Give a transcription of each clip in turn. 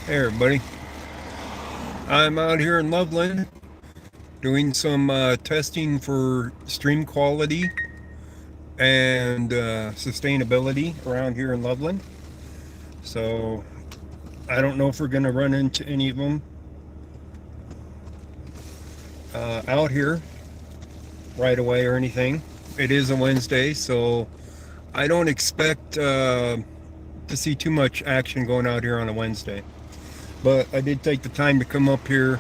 Hey everybody, I'm out here in Loveland doing some testing for stream quality and sustainability around here in Loveland. So I don't know if we're going to run into any of them out here right away or anything. It is a Wednesday, so I don't expect to see too much action going out here on a Wednesday. But I did take the time to come up here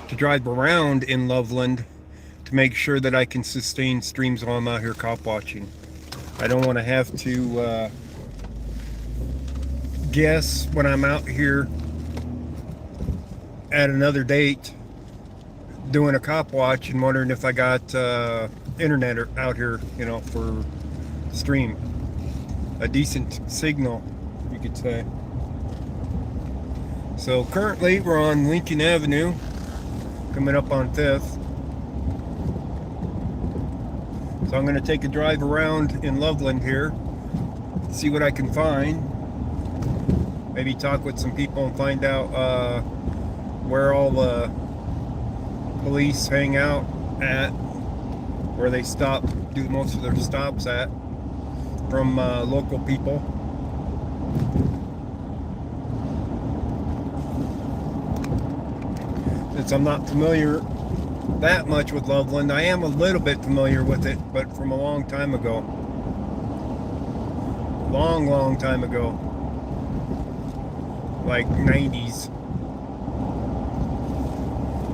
to drive around in Loveland to make sure that I can sustain streams while I'm out here cop watching. I don't want to have to guess when I'm out here at another date doing a cop watch and wondering if I got internet out here, for stream. A decent signal, you could say. So currently we're on Lincoln Avenue, coming up on 5th. So I'm going to take a drive around in Loveland here, see what I can find. Maybe talk with some people and find out where all the police hang out at, where they stop, do most of their stops at, from local people. Since I'm not familiar that much with Loveland, I am a little bit familiar with it, but from a long time ago. Long time ago. Like 90s.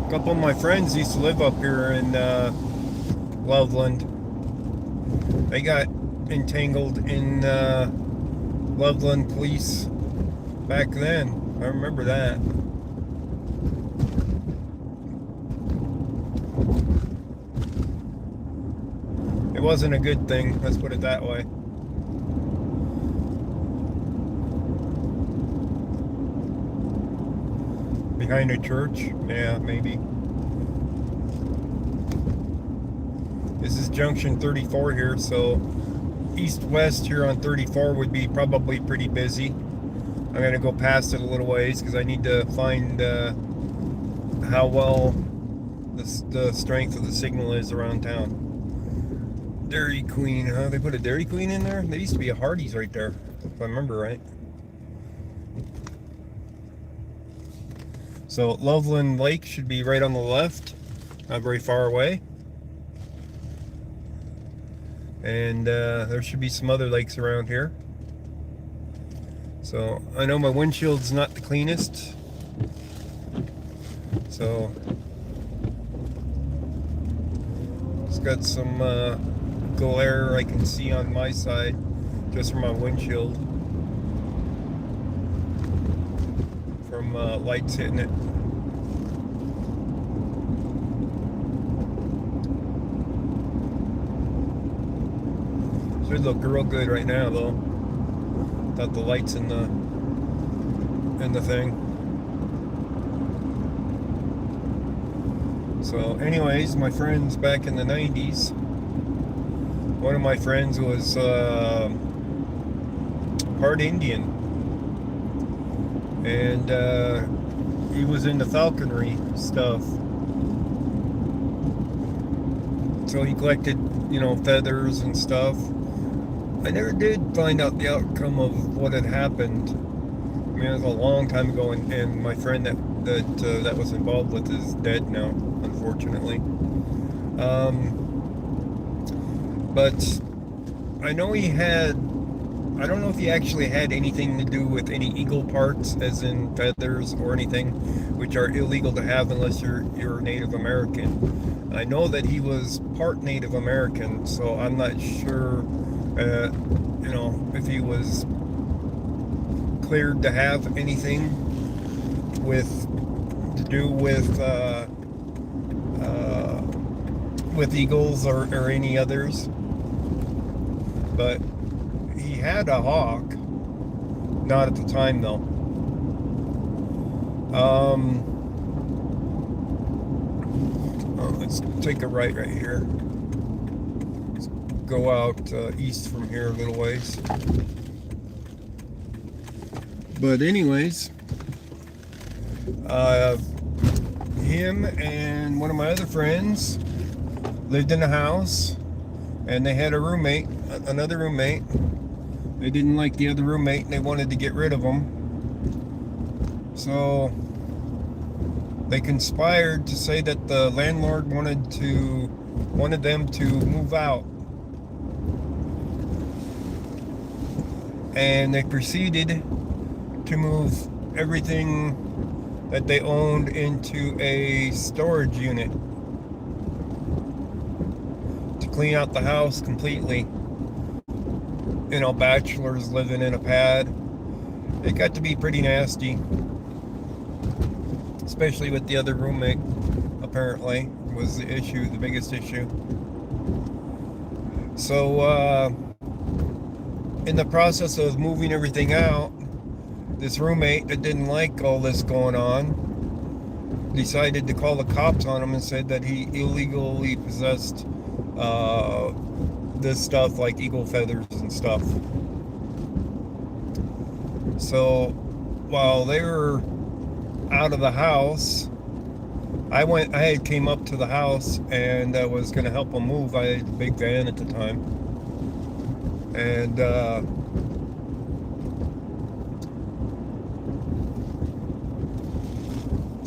A couple of my friends used to live up here in Loveland. They got entangled in Loveland police back then. I remember that. It wasn't a good thing, let's put it that way. Behind a church? Yeah, maybe. This is junction 34 here, so east-west here on 34 would be probably pretty busy. I'm going to go past it a little ways because I need to find how well the strength of the signal is around town. Dairy Queen, huh? They put a Dairy Queen in there? There used to be a Hardee's right there, if I remember right. So Loveland Lake should be right on the left, not very far away. And there should be some other lakes around here. So I know my windshield's not the cleanest. So it's got some glare I can see on my side just from my windshield. From lights hitting it. Should look real good right now though. Without the lights in the thing. So anyways, my friends back in the 90s, one of my friends was part Indian, and he was into falconry stuff. So he collected, feathers and stuff. I never did find out the outcome of what had happened. I mean, it was a long time ago, and my friend that was involved with is dead now, unfortunately. But I know he had, I don't know if he actually had anything to do with any eagle parts, as in feathers or anything, which are illegal to have unless you're Native American. I know that he was part Native American, so I'm not sure, if he was cleared to have anything to do with eagles or any others. But he had a hawk, not at the time though. Let's take a right here. Let's go out east from here a little ways. But anyways, Uh, him and one of my other friends lived in a house, and they had a roommate, another roommate. They didn't like the other roommate, and they wanted to get rid of him. So they conspired to say that the landlord wanted them to move out, and they proceeded to move everything that they owned into a storage unit to clean out the house completely. You know, bachelors living in a pad. It got to be pretty nasty, especially with the other roommate. Apparently was the issue, the biggest issue. So in the process of moving everything out, this roommate that didn't like all this going on decided to call the cops on him and said that he illegally possessed this stuff, like eagle feathers and stuff. So while they were out of the house, I came up to the house and was going to help them move. I had a big van at the time, and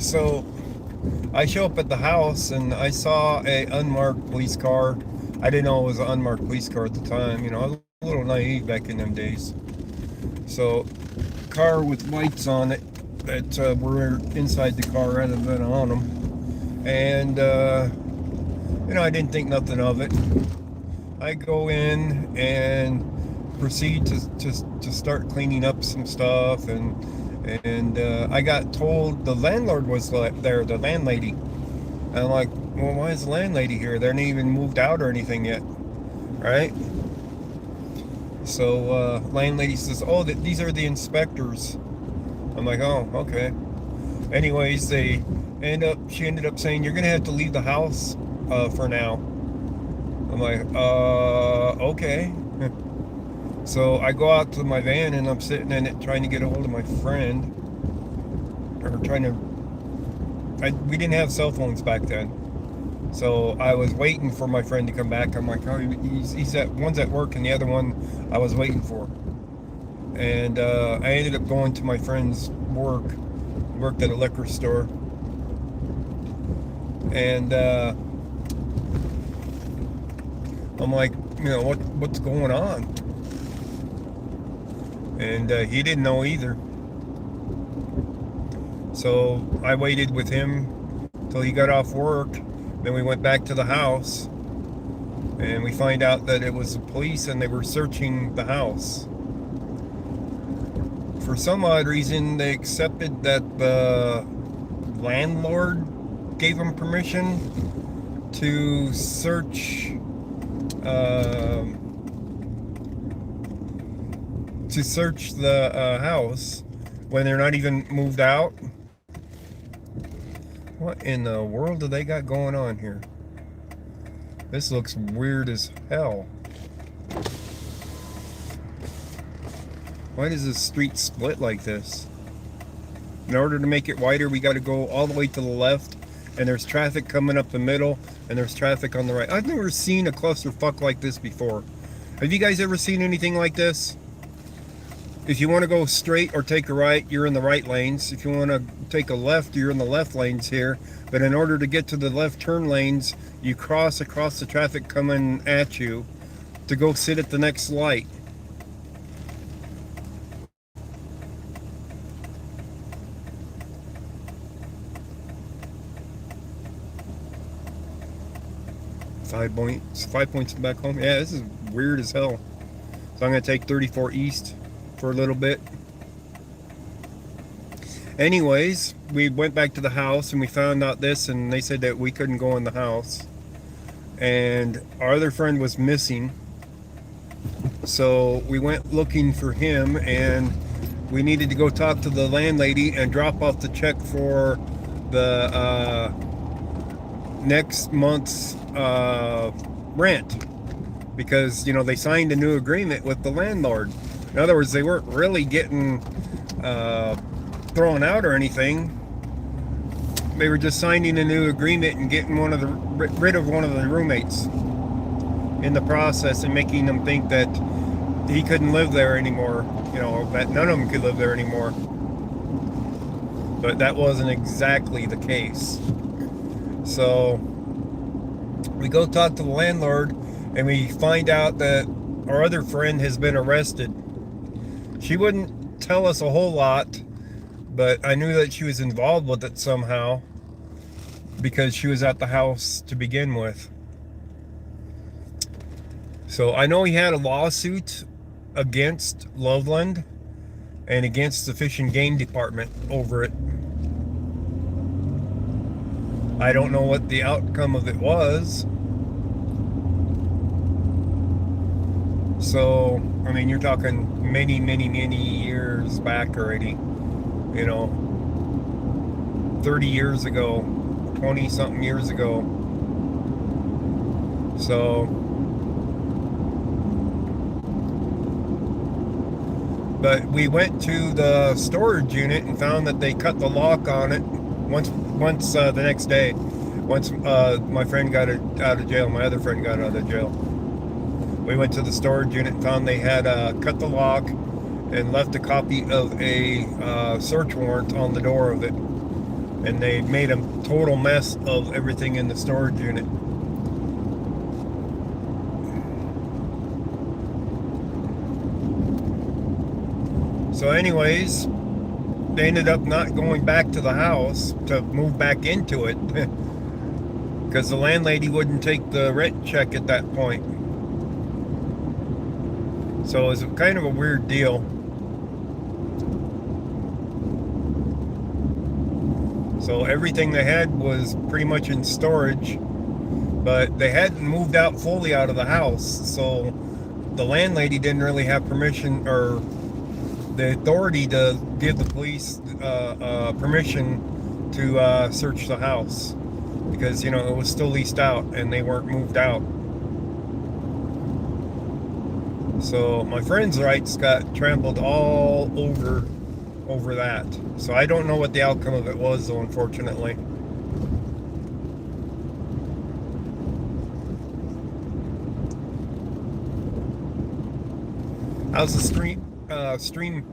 so I show up at the house and I saw a unmarked police car. I didn't know it was an unmarked police car at the time. You know, I was a little naive back in them days. So, car with lights on it that were inside the car rather than on them. And, you know, I didn't think nothing of it. I go in and proceed to start cleaning up some stuff, and I got told the landlord was there, the landlady. And I'm like, well, why is the landlady here? They haven't even moved out or anything yet, right? So landlady says, oh, these are the inspectors. I'm like, oh, okay. Anyways, she ended up saying, you're gonna have to leave the house for now. I'm like, okay. So I go out to my van and I'm sitting in it trying to get a hold of my friend, or we didn't have cell phones back then. So I was waiting for my friend to come back. I'm like, oh, one's at work and the other one I was waiting for. And I ended up going to my friend's work. He worked at a liquor store. And I'm like, you know, what's going on? And he didn't know either. So I waited with him till he got off work. Then we went back to the house, and we find out that it was the police and they were searching the house. For some odd reason, they accepted that the landlord gave them permission to search the house when they're not even moved out. What in the world do they got going on here? This looks weird as hell. Why does this street split like this? In order to make it wider, we got to go all the way to the left, and there's traffic coming up the middle, and there's traffic on the right. I've never seen a clusterfuck like this before. Have you guys ever seen anything like this? If you want to go straight or take a right, you're in the right lanes. If you want to take a left, you're in the left lanes here. But in order to get to the left turn lanes, you cross across the traffic coming at you to go sit at the next light. Five points back home. Yeah, this is weird as hell. So I'm going to take 34 East for a little bit. Anyways, we went back to the house and we found out this, and they said that we couldn't go in the house. And our other friend was missing. So we went looking for him, and we needed to go talk to the landlady and drop off the check for the next month's rent, because, you know, they signed a new agreement with the landlord. In other words, they weren't really getting thrown out or anything. They were just signing a new agreement and getting rid of one of the roommates in the process, and making them think that he couldn't live there anymore. You know, that none of them could live there anymore. But that wasn't exactly the case. So we go talk to the landlord, and we find out that our other friend has been arrested. She wouldn't tell us a whole lot, but I knew that she was involved with it somehow because she was at the house to begin with. So I know he had a lawsuit against Loveland and against the Fish and Game Department over it. I don't know what the outcome of it was. So, I mean, you're talking many, many, many years back already. You know, 30 years ago, 20 something years ago. So, but we went to the storage unit and found that they cut the lock on it once the next day. Once my friend got out of jail, my other friend got out of jail. We went to the storage unit and found they had cut the lock and left a copy of a search warrant on the door of it. And they made a total mess of everything in the storage unit. So anyways, they ended up not going back to the house to move back into it because the landlady wouldn't take the rent check at that point. So it was kind of a weird deal. So everything they had was pretty much in storage, but they hadn't moved out fully out of the house. So the landlady didn't really have permission or the authority to give the police permission to search the house because, you know, it was still leased out and they weren't moved out. So my friend's rights got trampled all over that. So I don't know what the outcome of it was, though, unfortunately. How's the stream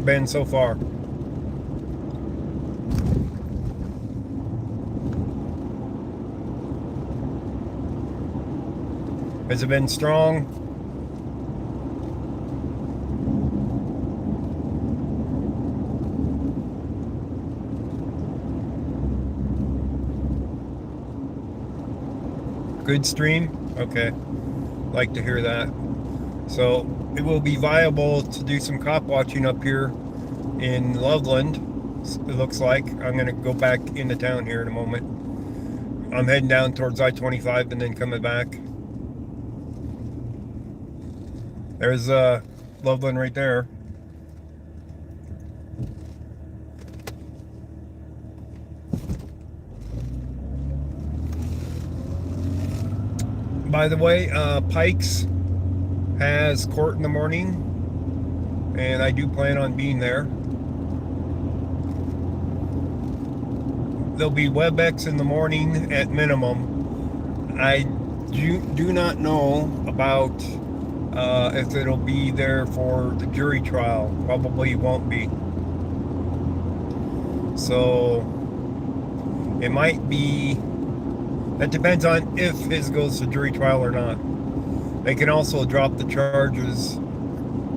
been so far? Has it been strong? Good stream? Okay. Like to hear that. So it will be viable to do some cop watching up here in Loveland. It looks like. I'm going to go back into town here in a moment. I'm heading down towards I-25 and then coming back. There's Loveland right there. By the way, Pikes has court in the morning, and I do plan on being there. There'll be WebEx in the morning at minimum. I do not know about if it'll be there for the jury trial. Probably won't be. So it might be. That depends on if his goes to jury trial or not. They can also drop the charges,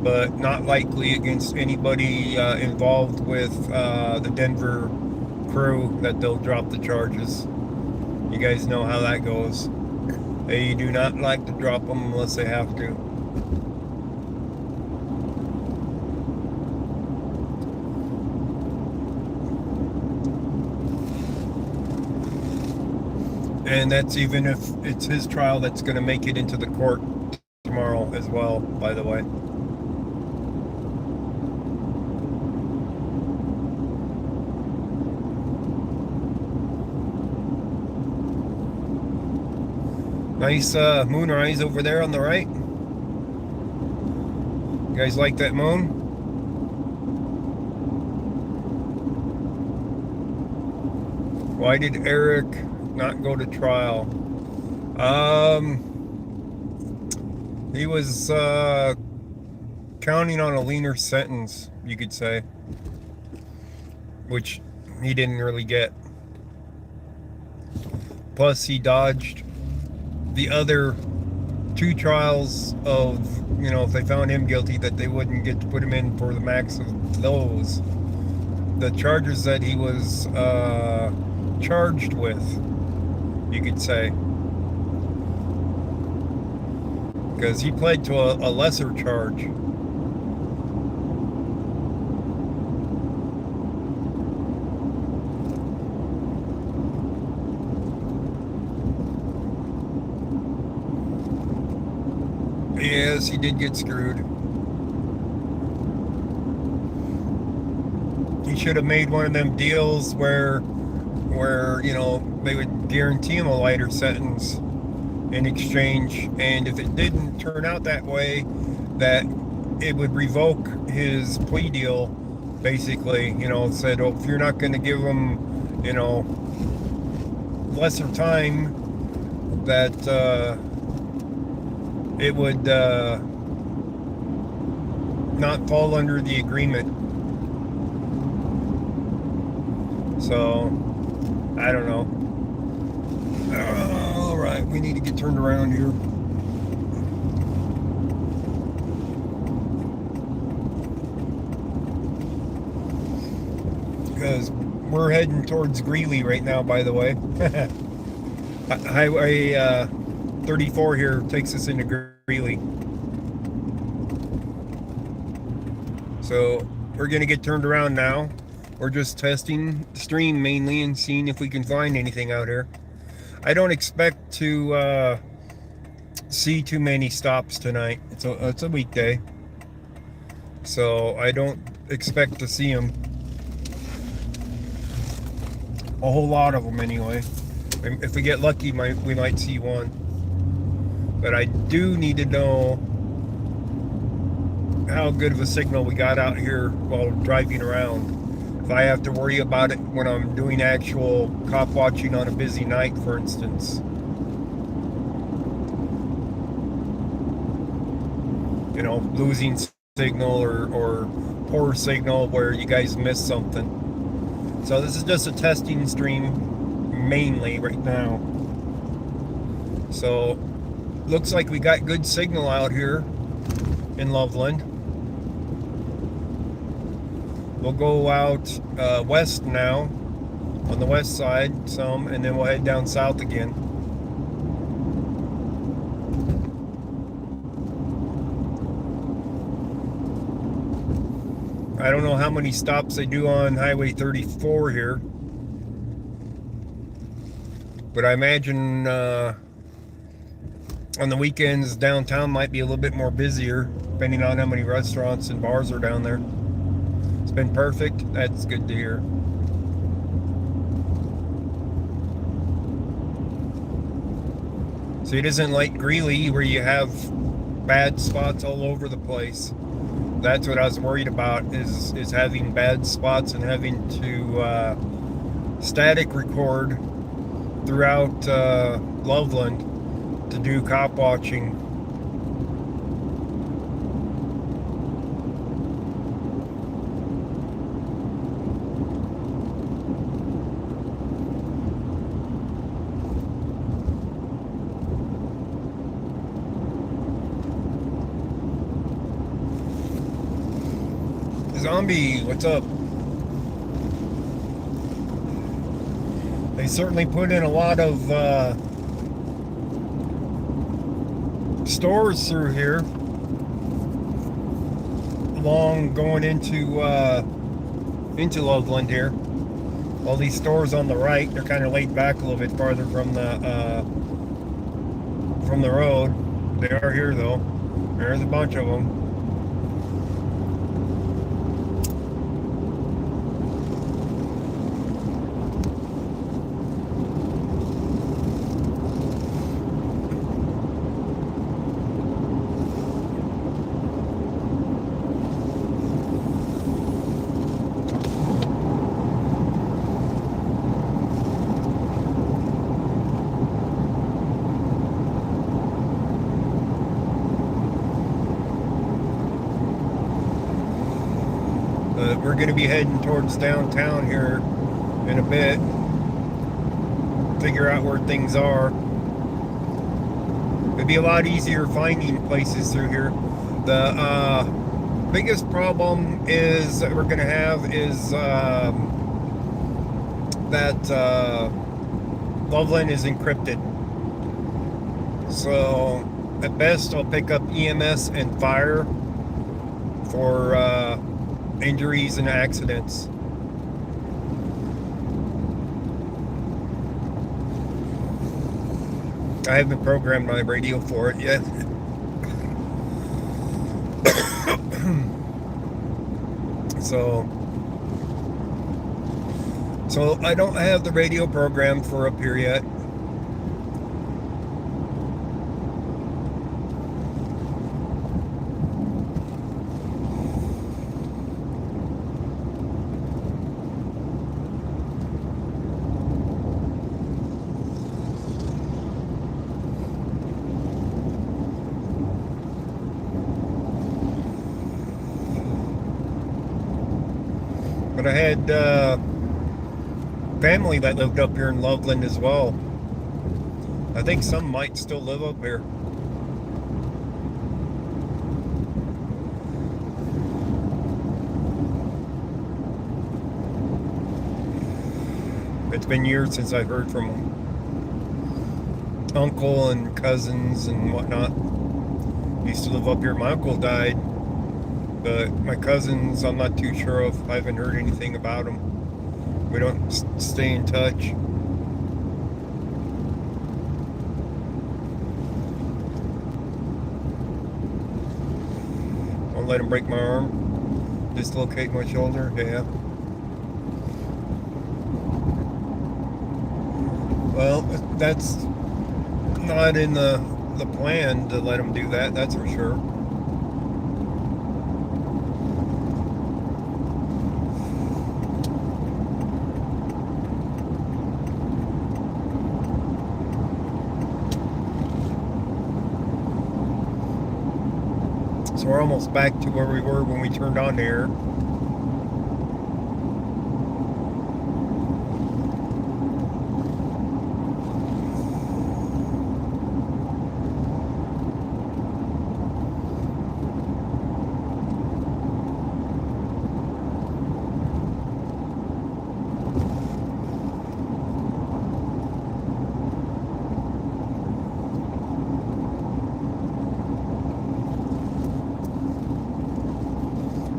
but not likely against anybody involved with the Denver crew that they'll drop the charges. You guys know how that goes. They do not like to drop them unless they have to. And that's even if it's his trial that's going to make it into the court tomorrow as well, by the way. Nice moonrise over there on the right. You guys like that moon? Why did Eric not go to trial? Um, he was counting on a leaner sentence, you could say, which he didn't really get. Plus, he dodged the other two trials of, if they found him guilty, that they wouldn't get to put him in for the max of those. The charges that he was charged with, you could say. Because he pled to a lesser charge. Yes, he did get screwed. He should have made one of them deals where they would guarantee him a lighter sentence in exchange, and if it didn't turn out that way, that it would revoke his plea deal, basically. Said, oh, if you're not going to give him lesser time, that it would not fall under the agreement. So I don't know. All right, we need to get turned around here. Because we're heading towards Greeley right now, by the way. Highway 34 here takes us into Greeley. So we're going to get turned around now. We're just testing the stream mainly and seeing if we can find anything out here. I don't expect to see too many stops tonight. It's a weekday, so I don't expect to see them. A whole lot of them anyway. If we get lucky, we might see one. But I do need to know how good of a signal we got out here while driving around. If I have to worry about it when I'm doing actual cop watching on a busy night, for instance. Losing signal or poor signal where you guys miss something. So this is just a testing stream mainly right now. So looks like we got good signal out here in Loveland. We'll go out west now, on the west side some, and then we'll head down south again. I don't know how many stops they do on Highway 34 here, but I imagine on the weekends downtown might be a little bit more busier, depending on how many restaurants and bars are down there. It's been perfect. That's good to hear. So it isn't like Greeley where you have bad spots all over the place. That's what I was worried about, is having bad spots and having to static record throughout Loveland to do cop watching. Zombie, what's up? They certainly put in a lot of stores through here, along going into Loveland here. All these stores on the right, they're kind of laid back a little bit farther from the road. They are here though. There's a bunch of them. but we're going to be heading towards downtown here in a bit. Figure out where things are. It'd be a lot easier finding places through here. The biggest problem is that we're going to have is that Loveland is encrypted. So at best I'll pick up EMS and fire for injuries and accidents. I haven't programmed my radio for it yet. So I don't have the radio programmed for up here yet. But I had family that lived up here in Loveland as well. I think some might still live up here. It's been years since I've heard from uncle and cousins and whatnot. Used to live up here. My uncle died, but my cousins, I'm not too sure of. I haven't heard anything about them. We don't stay in touch. I'll let him break my arm, dislocate my shoulder. Yeah. Well, that's not in the plan to let him do that. That's for sure. So we're almost back to where we were when we turned on the air.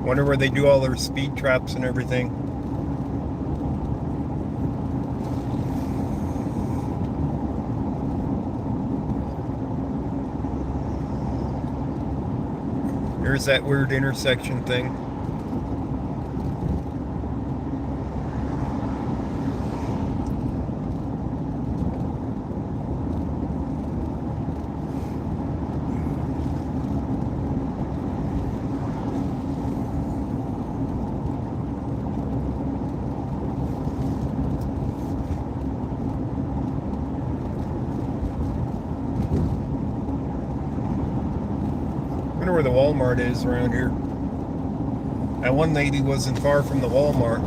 Wonder where they do all their speed traps and everything. Here's that weird intersection thing. Where the Walmart is around here. That one lady wasn't far from the Walmart.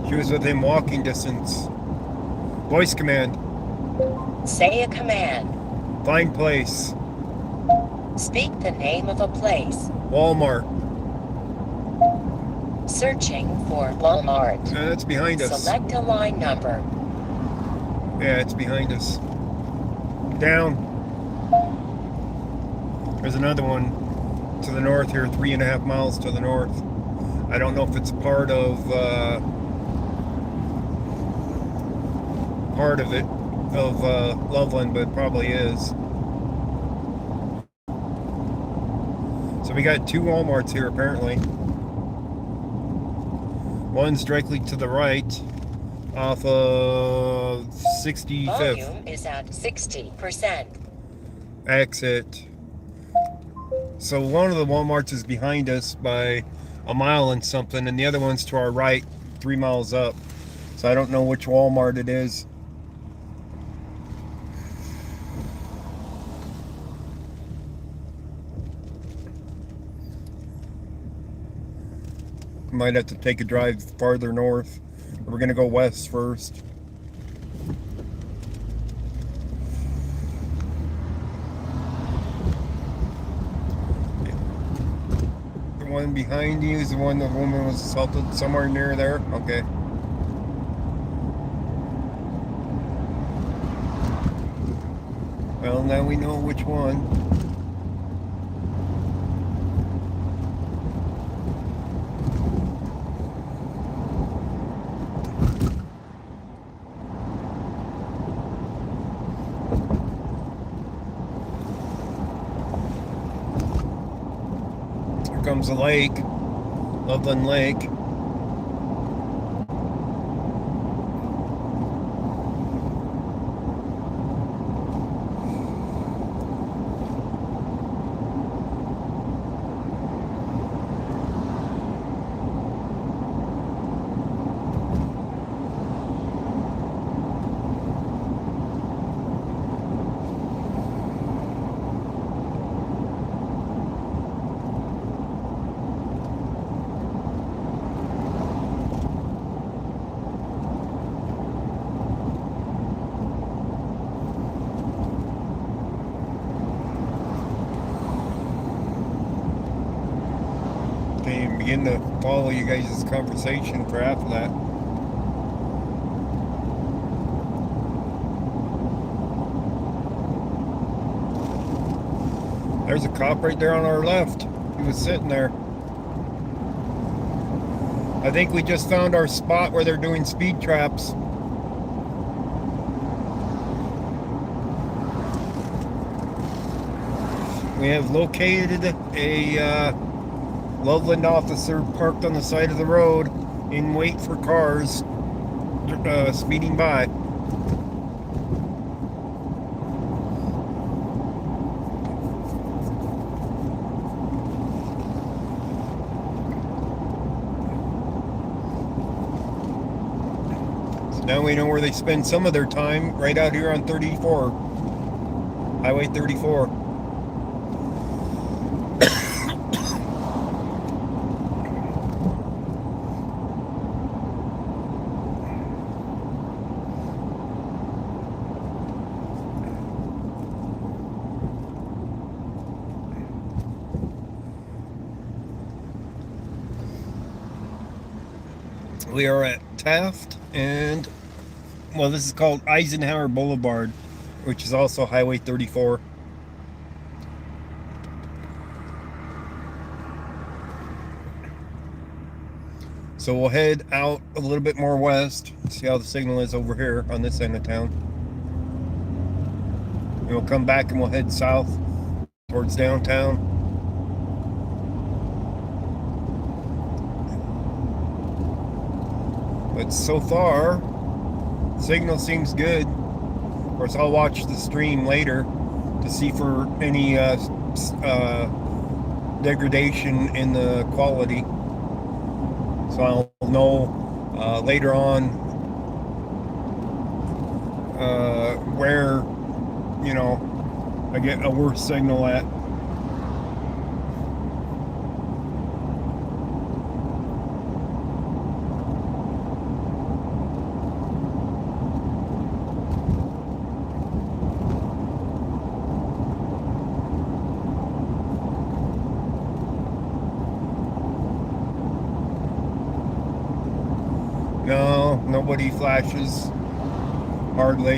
She was within walking distance. Voice command. Say a command. Find place. Speak the name of a place. Walmart. Searching for Walmart. That's behind us. Select a line number. Yeah, it's behind us. Down. There's another one to the north here, 3.5 miles to the north. I don't know if it's part of Loveland, but it probably is. So we got 2 Walmarts here apparently. One's directly to the right off of 65th. Volume is at 60%. Exit. So one of the Walmarts is behind us by a mile and something, and the other one's to our right, 3 miles up. So I don't know which Walmart it is. Might have to take a drive farther north. We're gonna go west first. The one behind you is the one the woman was assaulted somewhere near there? Okay. Well, now we know which one. Here comes the lake, Loveland Lake. And begin to follow you guys' conversation for half of that. There's a cop right there on our left. He was sitting there. I think we just found our spot where they're doing speed traps. We have located a Loveland officer parked on the side of the road in wait for cars speeding by. So now we know where they spend some of their time, right out here on 34, Highway 34. We are at Taft and, well, this is called Eisenhower Boulevard, which is also Highway 34. So we'll head out a little bit more west, see how the signal is over here on this end of town. And we'll come back and we'll head south towards downtown. But so far, signal seems good. Of course, I'll watch the stream later to see for any degradation in the quality. So I'll know later on where, you know, I get a worse signal at. No, nobody flashes, hardly.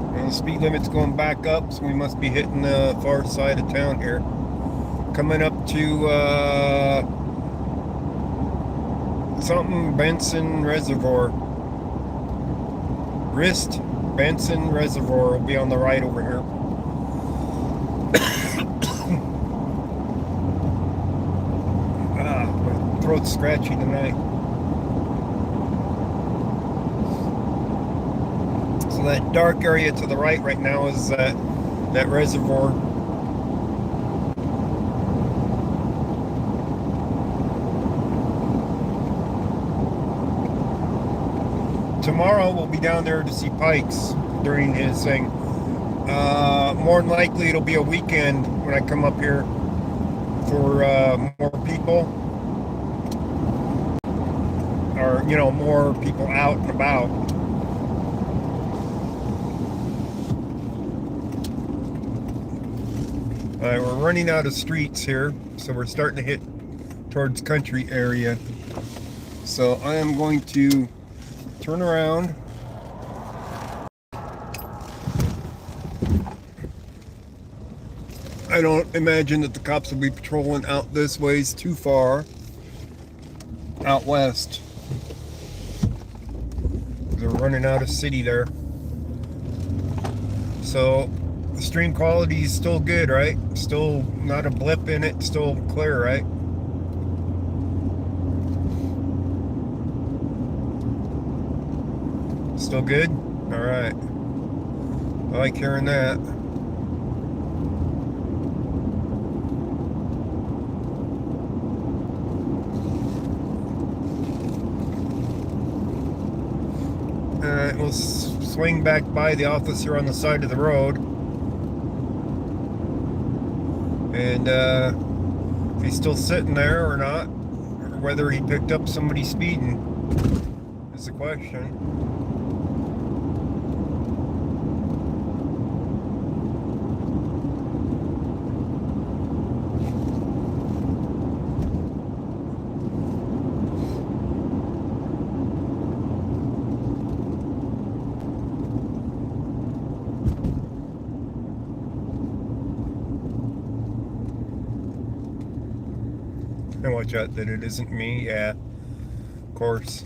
And the speed limit's going back up, so we must be hitting the far side of town here. Coming up to something Benson Reservoir. Wrist Benson Reservoir will be on the right over here. My throat's scratchy tonight. So that dark area to the right now is that reservoir. tomorrow we'll be down there to see Pikes during his thing. More than likely it'll be a weekend when I come up here for more people, or more people out and about. We're running out of streets here, so we're starting to hit towards country area. So I am going to turn around. I don't imagine that the cops will be patrolling out this ways too far out west. They're running out of city there. So the stream quality is still good, right? Still not a blip in it, still clear, right? Still good? All right. I like hearing that. All right, we'll swing back by the office here on the side of the road. And if he's still sitting there or not, or whether he picked up somebody speeding is the question. And watch out that it isn't me. Yeah, of course.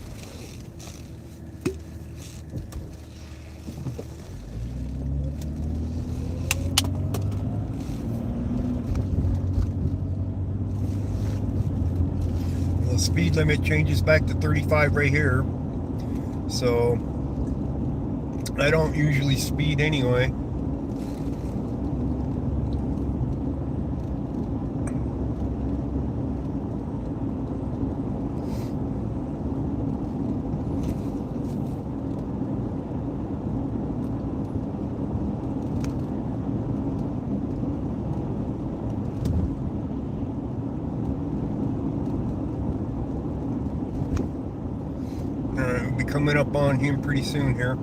The speed limit changes back to 35 right here. So I don't usually speed anyway. We'll be coming up on him pretty soon here.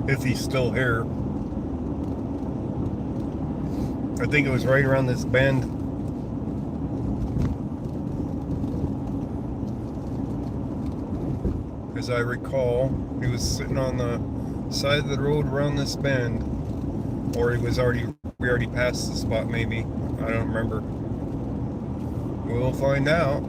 If he's still here. I think it was right around this bend. As I recall, he was sitting on the side of the road around this bend. Or we already passed the spot maybe. I don't remember. We'll find out.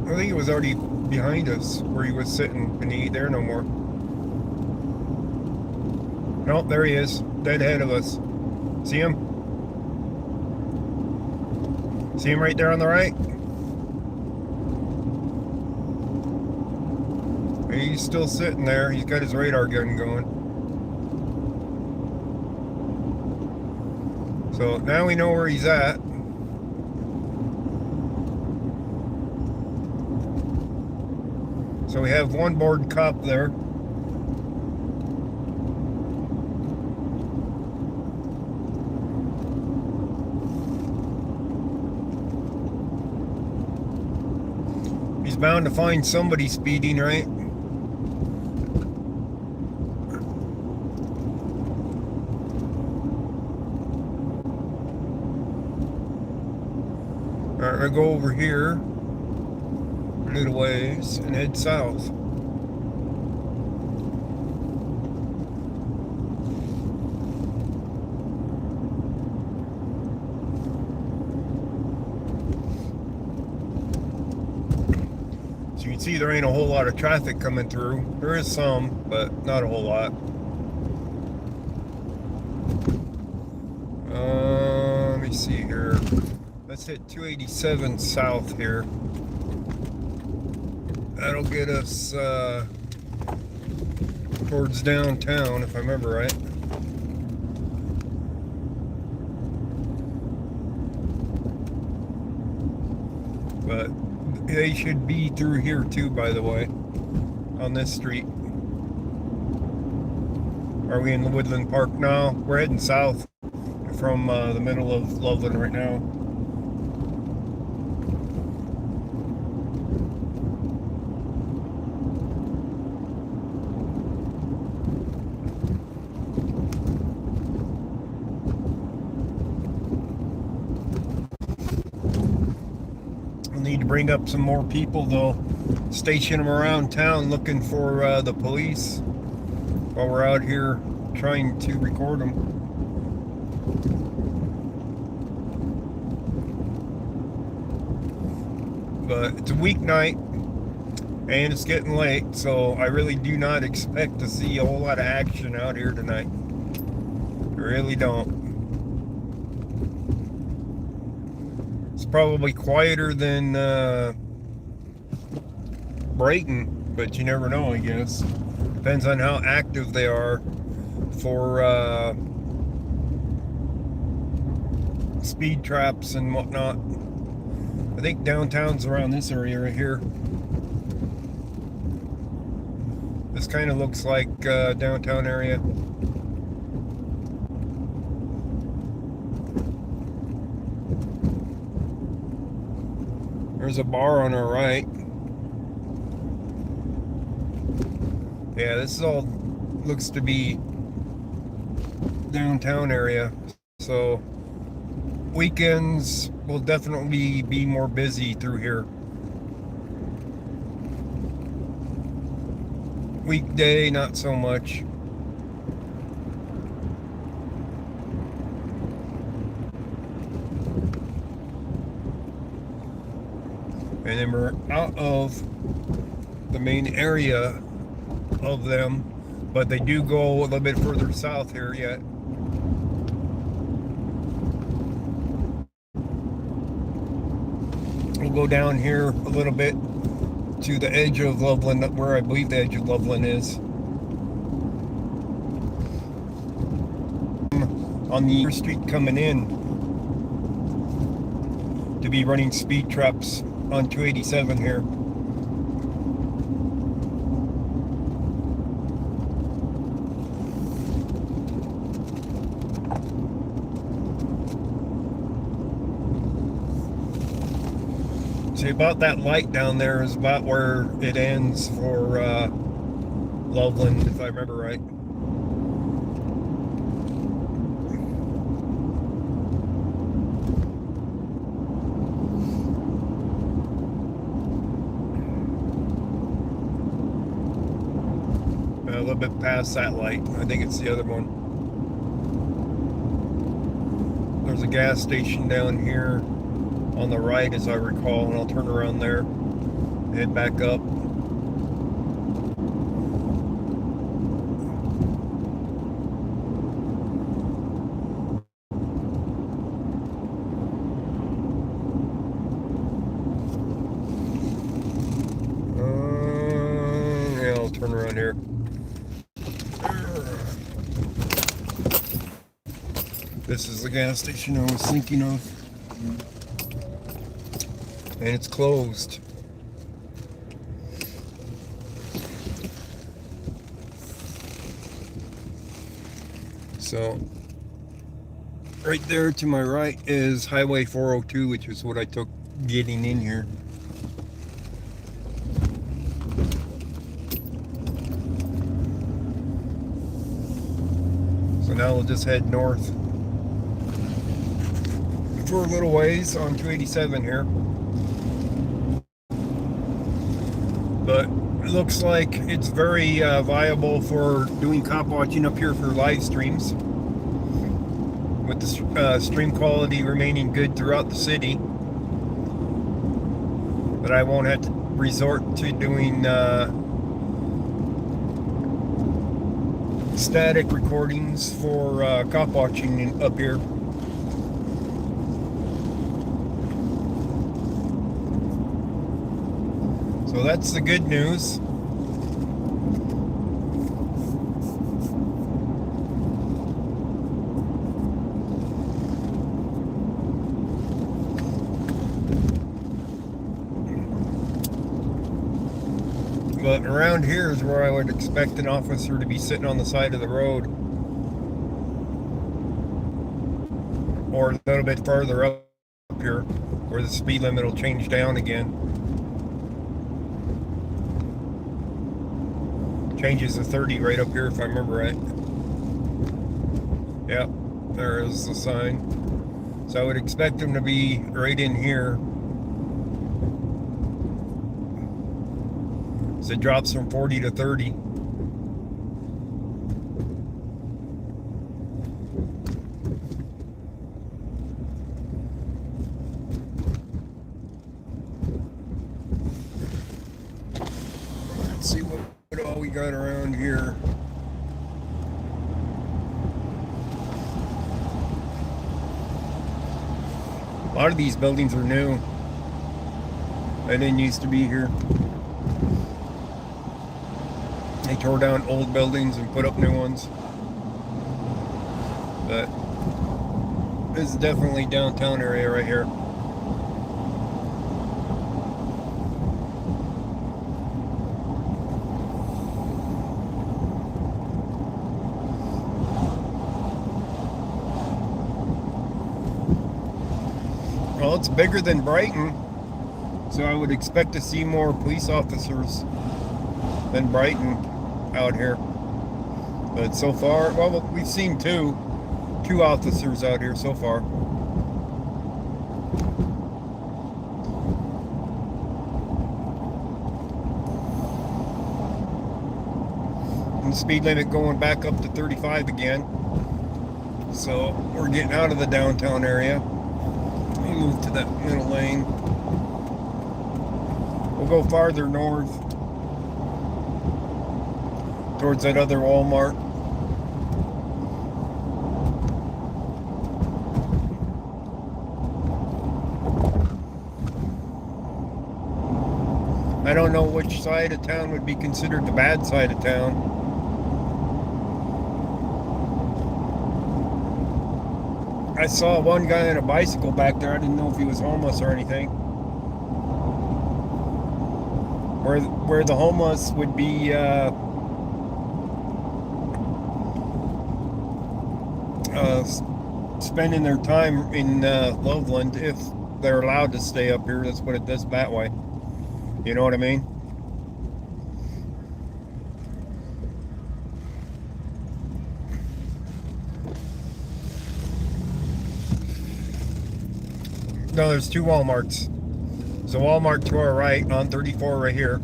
I think it was already behind us where he was sitting, and he ain't there no more. Oh, there he is, dead ahead of us. See him? See him right there on the right? He's still sitting there. He's got his radar gun going. So now we know where he's at. So we have one board cop there. He's bound to find somebody speeding, right? Alright, I go over here a little ways and head south. So you can see there ain't a whole lot of traffic coming through. There is some, but not a whole lot. Let me see here. Let's hit 287 south here. That'll get us towards downtown, if I remember right. But they should be through here too, by the way, on this street. Are we in the Woodland Park now? We're heading south from the middle of Loveland right now. We'll need to bring up some more people though. Station them around town looking for the police while we're out here trying to record them. But it's a weeknight and it's getting late, so I really do not expect to see a whole lot of action out here tonight. I really don't. It's probably quieter than Brighton, but you never know, I guess. Depends on how active they are for speed traps and whatnot. I think downtown's around this area right here. This kind of looks like downtown area. There's a bar on our right. Yeah, this is all looks to be downtown area. So weekends will definitely be more busy through here. Weekday, not so much. And then we're out of the main area of them, but they do go a little bit further south here yet. We'll go down here a little bit to the edge of Loveland, where I believe the edge of Loveland is. On the street coming in to be running speed traps on 287 here. See, about that light down there is about where it ends for Loveland, if I remember right. A little bit past that light. I think it's the other one. There's a gas station down here on the right, as I recall, and I'll turn around there, head back up. Yeah, I'll turn around here. This is the gas station I was thinking of. And it's closed. So right there to my right is Highway 402, which is what I took getting in here. So now we'll just head north for a little ways on 287 here. But it looks like it's very viable for doing cop watching up here for live streams, with the stream quality remaining good throughout the city. But I won't have to resort to doing static recordings for cop watching up here. So that's the good news. But around here is where I would expect an officer to be sitting on the side of the road, or a little bit further up here where the speed limit will change down again. Changes to 30 right up here if I remember right. Yep, there is the sign. So I would expect them to be right in here. So it drops from 40 to 30. Let's see what all we got around here. A lot of these buildings are new. They didn't used to be here. They tore down old buildings and put up new ones. But this is definitely downtown area right here. Well, it's bigger than Brighton, so I would expect to see more police officers than Brighton out here. But so far, well, we've seen two officers out here so far. And the speed limit going back up to 35 again. So we're getting out of the downtown area. We move to that middle lane. We'll go farther north towards that other Walmart. I don't know which side of town would be considered the bad side of town. I saw one guy on a bicycle back there. I didn't know if he was homeless or anything. Where the homeless would be spending their time in Loveland, if they're allowed to stay up here. Let's put it that way. You know what I mean? No, there's two Walmarts. So Walmart to our right on 34 right here.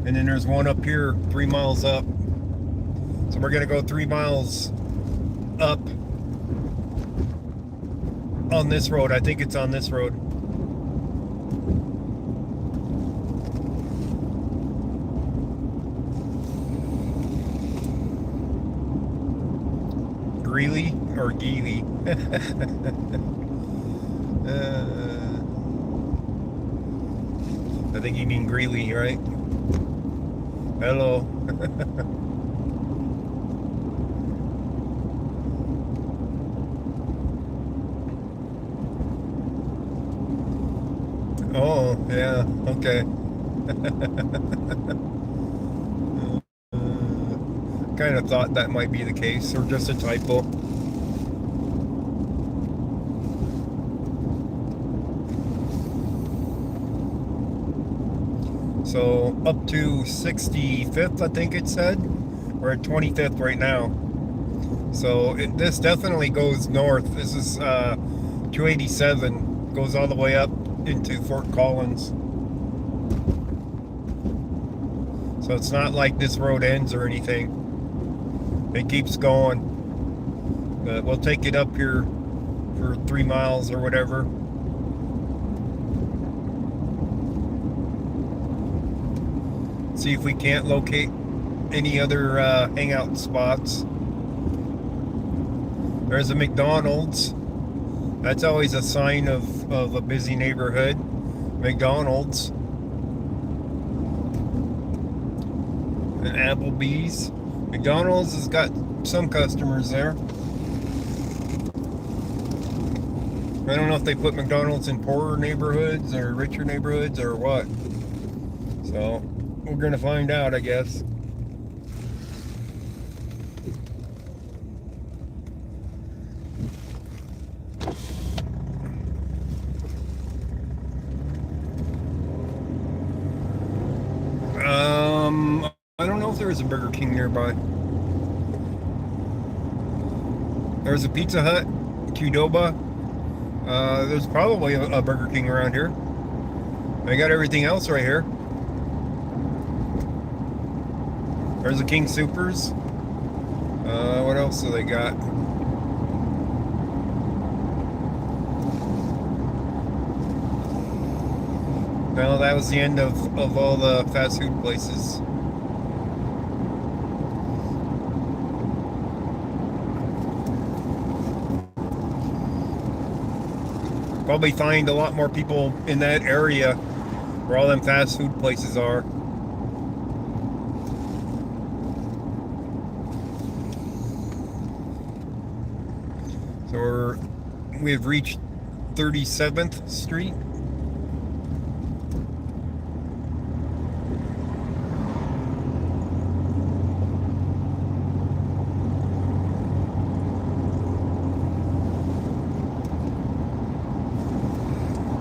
And then there's one up here 3 miles up. So we're going to go 3 miles up on this road. I think it's on this road. Greeley or Geely? I think you mean Greeley, right? Hello. Oh, yeah, okay. Kind of thought that might be the case, or just a typo. So up to 65th, I think it said. We're at 25th right now. So this definitely goes north. This is 287 goes all the way up into Fort Collins. So it's not like this road ends or anything. It keeps going. But we'll take it up here for 3 miles or whatever. See if we can't locate any other hangout spots. There's a McDonald's. That's always a sign of a busy neighborhood. McDonald's. And Applebee's. McDonald's has got some customers there. I don't know if they put McDonald's in poorer neighborhoods or richer neighborhoods or what. So we're gonna find out, I guess. I don't know if there is a Burger King nearby. There's a Pizza Hut, Qdoba. There's probably a Burger King around here. They got everything else right here. There's a King Soopers. What else do they got? Well, that was the end of all the fast food places. Probably find a lot more people in that area where all them fast food places are. So we have reached 37th Street.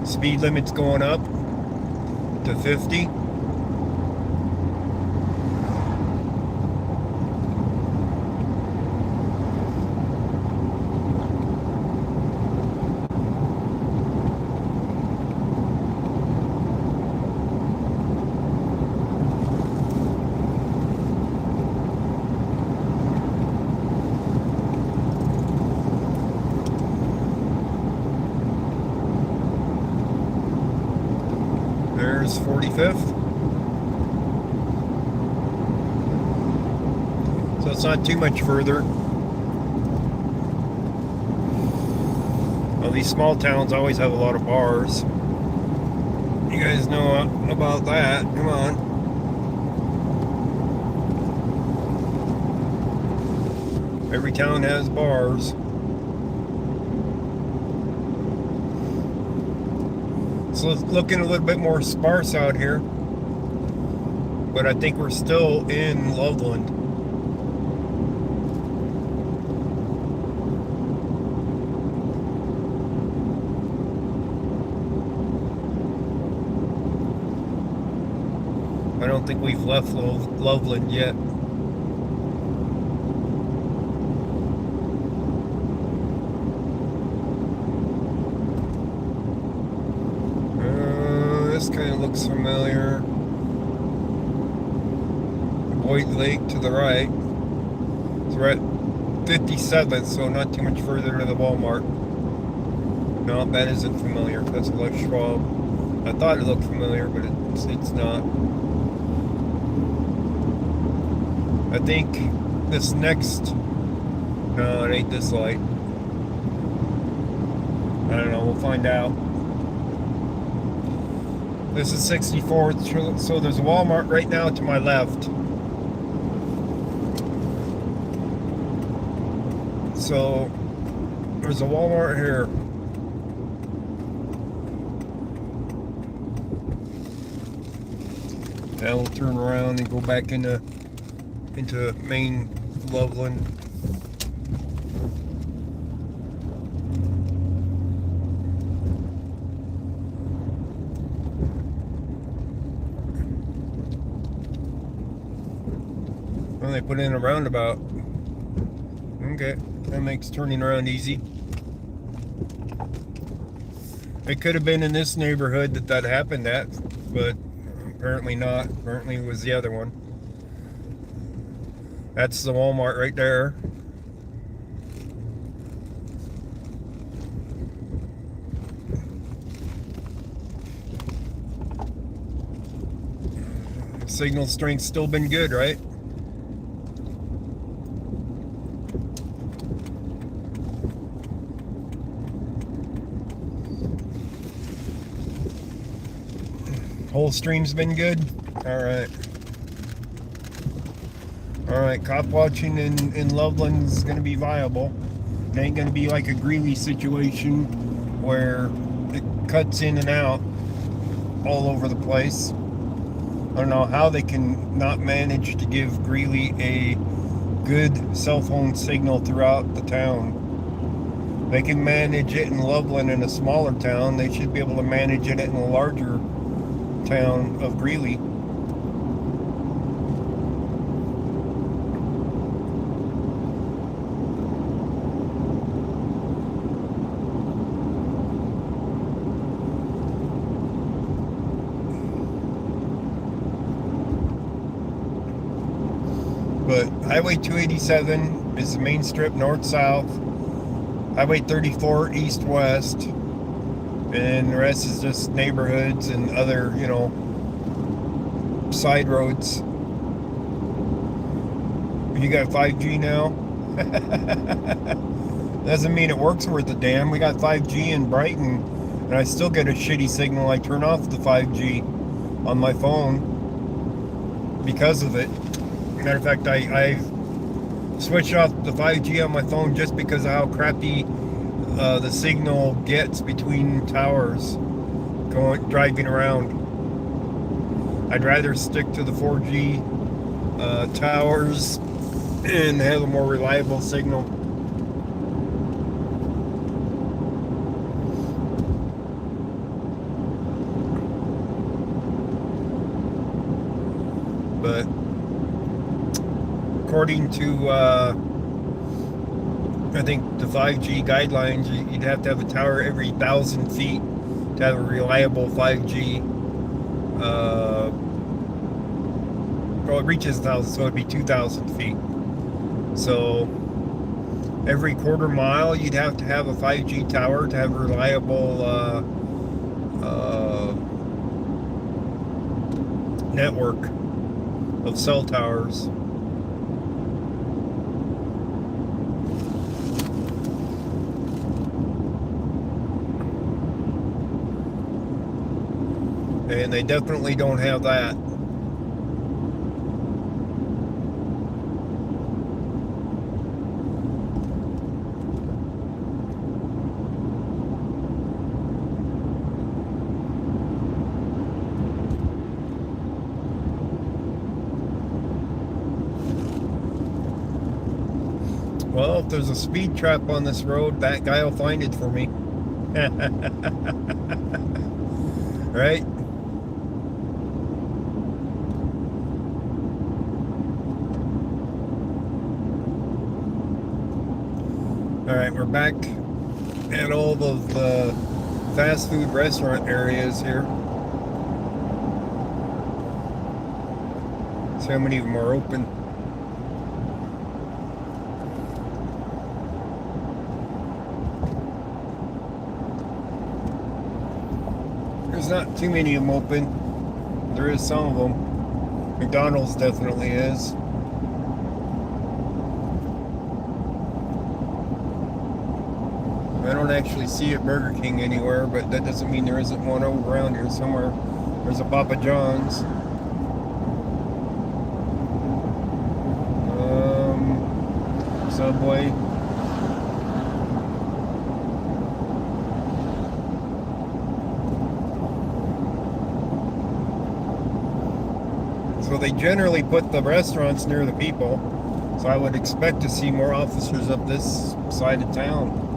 Speed limit's going up to 50. There's 45th. So it's not too much further. Well, these small towns always have a lot of bars. You guys know about that. Come on. Every town has bars. So it's looking a little bit more sparse out here, but I think we're still in Loveland. I don't think we've left Loveland yet. This kind of looks familiar. Boyd Lake to the right. So we're at 57th, so not too much further to the Walmart. No, that isn't familiar. That's a Les Schwab. I thought it looked familiar, but it's not. I think this next... No, it ain't this light. I don't know, we'll find out. This is 64th, so there's a Walmart right now to my left. So there's a Walmart here. Now we'll turn around and go back into main Loveland. Well, they put in a roundabout. Okay, that makes turning around easy. It could have been in this neighborhood that happened at, but apparently not. Apparently it was the other one. That's the Walmart right there. Signal strength's still been good, right? Whole stream's been good. All right. All right. Cop watching in Loveland is going to be viable. It ain't going to be like a Greeley situation where it cuts in and out all over the place. I don't know how they can not manage to give Greeley a good cell phone signal throughout the town. They can manage it in Loveland, in a smaller town. They should be able to manage it in a larger town of Greeley. But Highway 287 is the main strip north-south. Highway 34 east-west. And the rest is just neighborhoods and other, side roads. You got 5G now? Doesn't mean it works worth a damn. We got 5G in Brighton, and I still get a shitty signal. I turn off the 5G on my phone because of it. Matter of fact, I switched off the 5G on my phone just because of how crappy the signal gets between towers driving around. I'd rather stick to the 4G towers and have a more reliable signal. But according to I think the 5G guidelines, you'd have to have a tower every 1,000 feet to have a reliable 5G. Well, it reaches 1,000, so it'd be 2,000 feet. So every quarter mile, you'd have to have a 5G tower to have a reliable network of cell towers. And they definitely don't have that. Well, if there's a speed trap on this road, that guy will find it for me. Right? Alright, we're back at all of the fast food restaurant areas here. See how many of them are open. There's not too many of them open. There is some of them. McDonald's definitely is. I don't actually see a Burger King anywhere, but that doesn't mean there isn't one over around here somewhere. There's a Papa John's. Subway. So they generally put the restaurants near the people. So I would expect to see more officers up this side of town.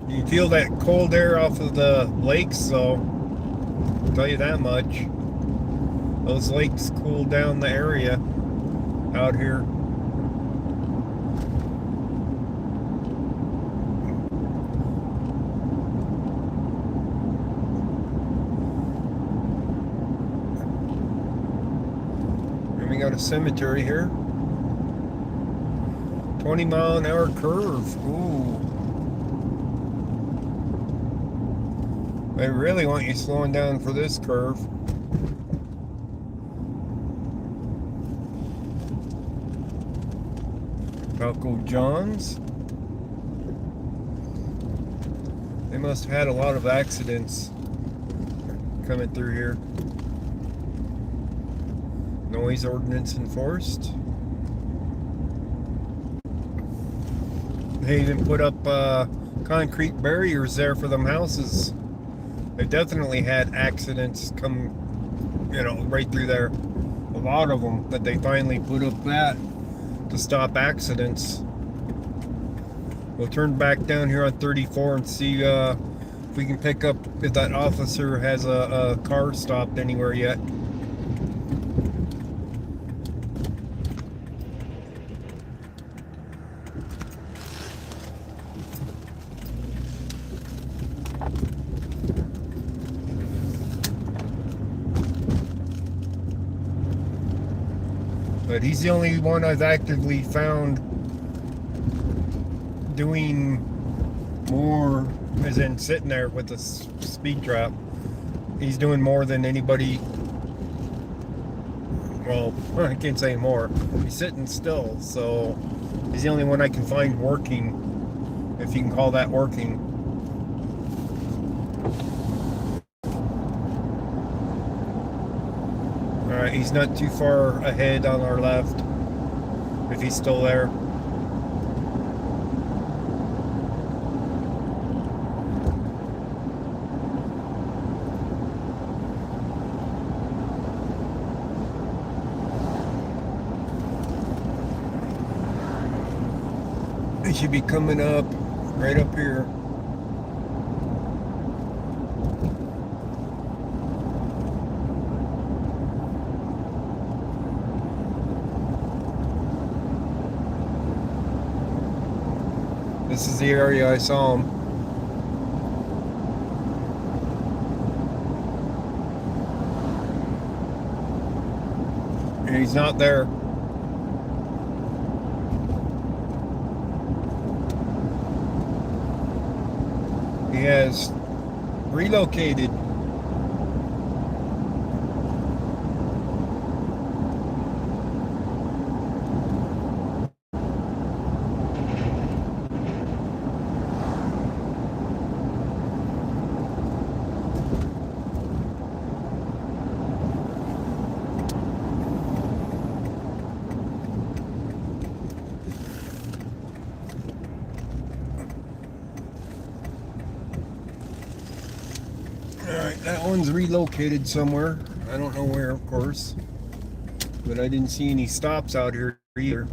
You feel that cold air off of the lakes, so I'll tell you that much. Those lakes cool down the area out here. And we got a cemetery here. 20-mile-an-hour curve. Ooh. They really want you slowing down for this curve. Taco John's. They must have had a lot of accidents coming through here. Noise ordinance enforced. They even put up concrete barriers there for them houses. They definitely had accidents come, right through there. A lot of them that they finally put up that to stop accidents. We'll turn back down here on 34 and see if we can pick up if that officer has a car stopped anywhere yet. But he's the only one I've actively found doing more, as in sitting there with a speed trap. He's doing more than anybody. Well, I can't say more. He's sitting still, so he's the only one I can find working, if you can call that working. Alright, he's not too far ahead on our left, if he's still there. He should be coming up right up here. This is the area I saw him. And he's not there. He has relocated. Alright, that one's relocated somewhere. I don't know where, of course. But I didn't see any stops out here either.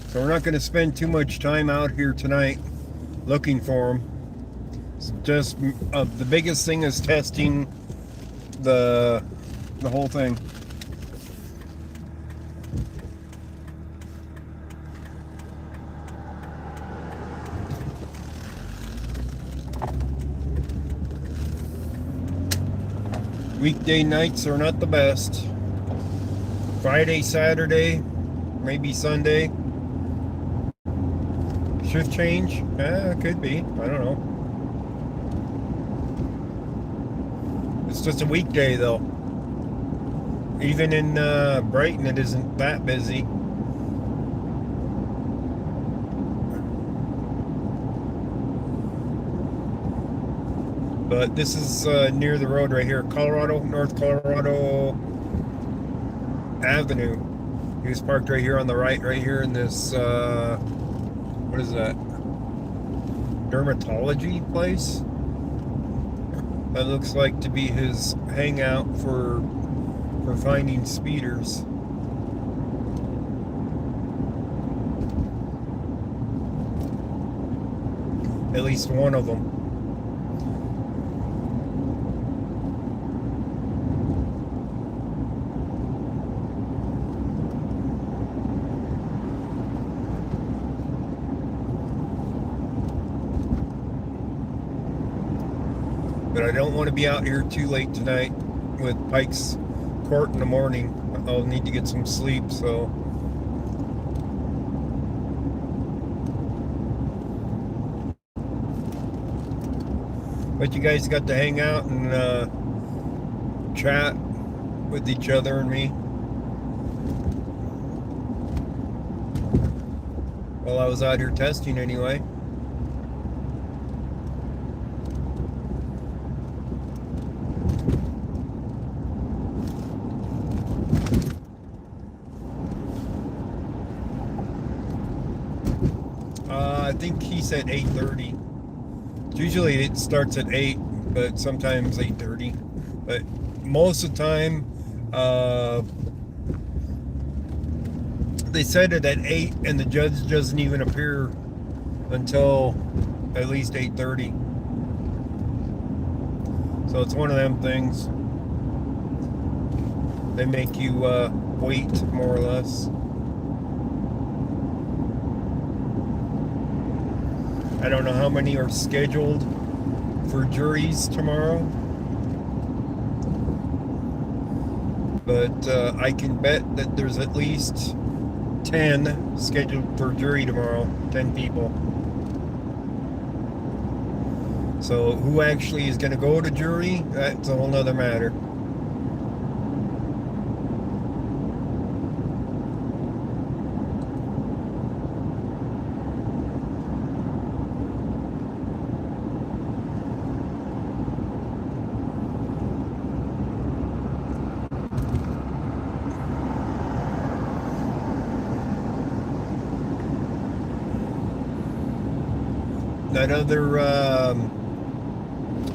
So we're not going to spend too much time out here tonight looking for them. Just the biggest thing is testing the whole thing. Weekday nights are not the best. Friday, Saturday, maybe Sunday. Shift change? Could be. I don't know. It's just a weekday though. Even in Brighton it isn't that busy. But this is near the road right here. North Colorado Avenue. He was parked right here on the right here in this, what is that? Dermatology place? That looks like to be his hangout for for finding speeders. At least one of them. But I don't want to be out here too late tonight with Pike's Court in the morning. I'll need to get some sleep, so. But you guys got to hang out and chat with each other and me while I was out here testing anyway. I think he said 8:30. Usually it starts at 8, but sometimes 8:30. But most of the time, they said it at 8, and the judge doesn't even appear until at least 8:30. So it's one of them things. They make you wait, more or less. I don't know how many are scheduled for juries tomorrow, but I can bet that there's at least 10 scheduled for jury tomorrow, 10 people. So who actually is going to go to jury, that's a whole nother matter. That other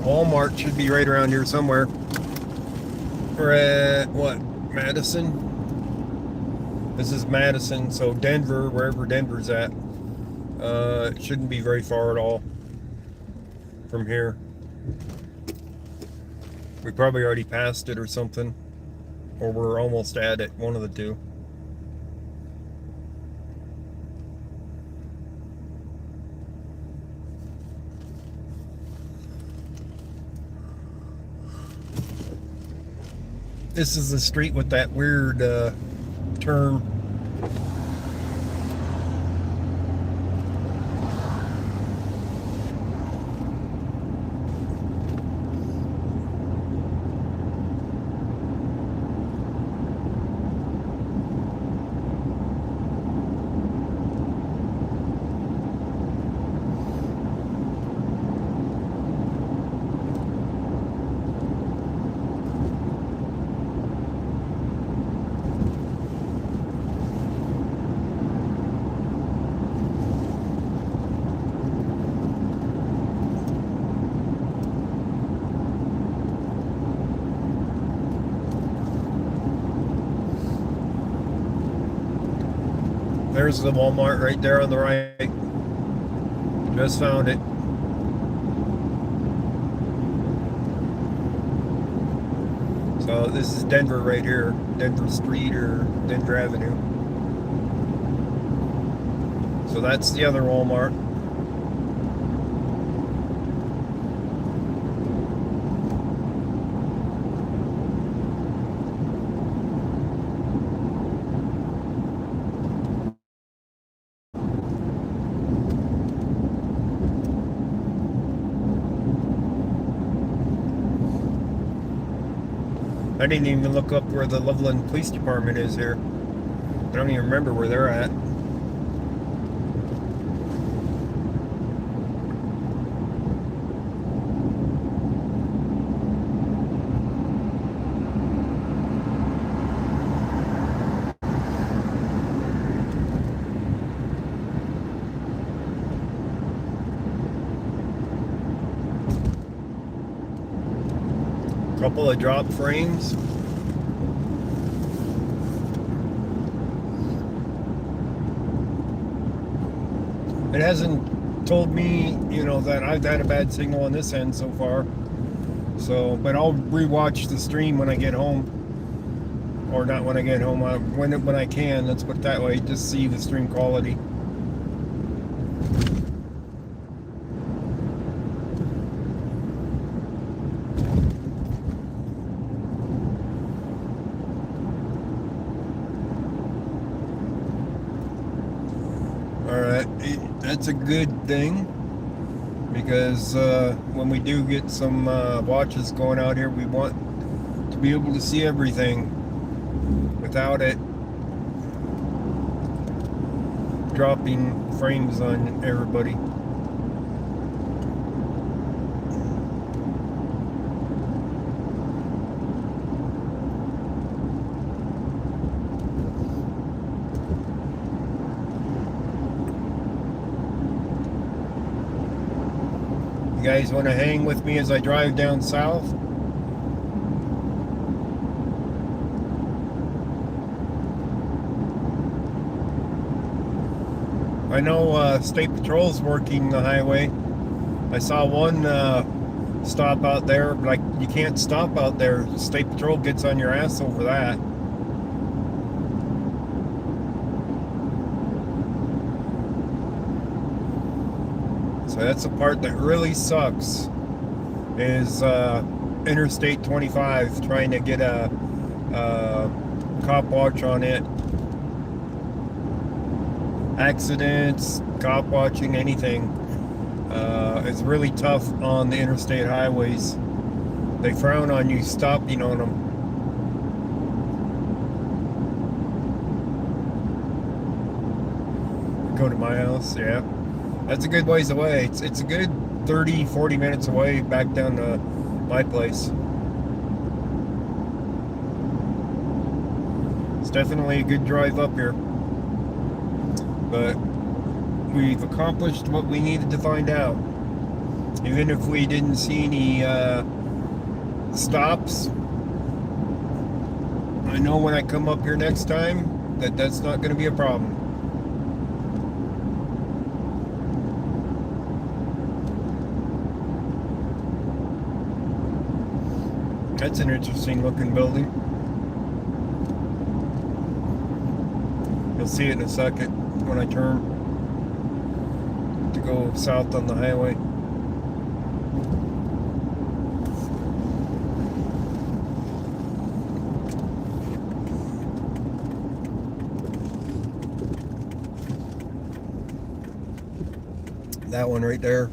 Walmart should be right around here somewhere. We're at, what, Madison? This is Madison, so Denver, wherever Denver's at, it shouldn't be very far at all from here. We probably already passed it or something, or we're almost at it, one of the two. This is the street with that weird turn. There's the Walmart right there on the right. Just found it. So this is Denver right here. Denver Street or Denver Avenue. So that's the other Walmart. I didn't even look up where the Loveland Police Department is here. I don't even remember where they're at. Couple of drop frames. It hasn't told me, that I've had a bad signal on this end so far. So, but I'll rewatch the stream when I get home, or not when I get home, when I can. Let's put it that way. Just see the stream quality. That's a good thing, because when we do get some watches going out here, we want to be able to see everything without it dropping frames on everybody. You guys want to hang with me as I drive down south? I know State Patrol's working the highway. I saw one stop out there, but you can't stop out there. State Patrol gets on your ass over that. So that's the part that really sucks, is Interstate 25, trying to get a cop watch on it. Accidents, cop watching, anything. It's really tough on the interstate highways. They frown on you stopping on them. Go to my house, yeah. That's a good ways away. It's a good 30-40 minutes away back down to my place. It's definitely a good drive up here. But we've accomplished what we needed to find out. Even if we didn't see any stops, I know when I come up here next time that's not going to be a problem. That's an interesting looking building. You'll see it in a second when I turn to go south on the highway. That one right there.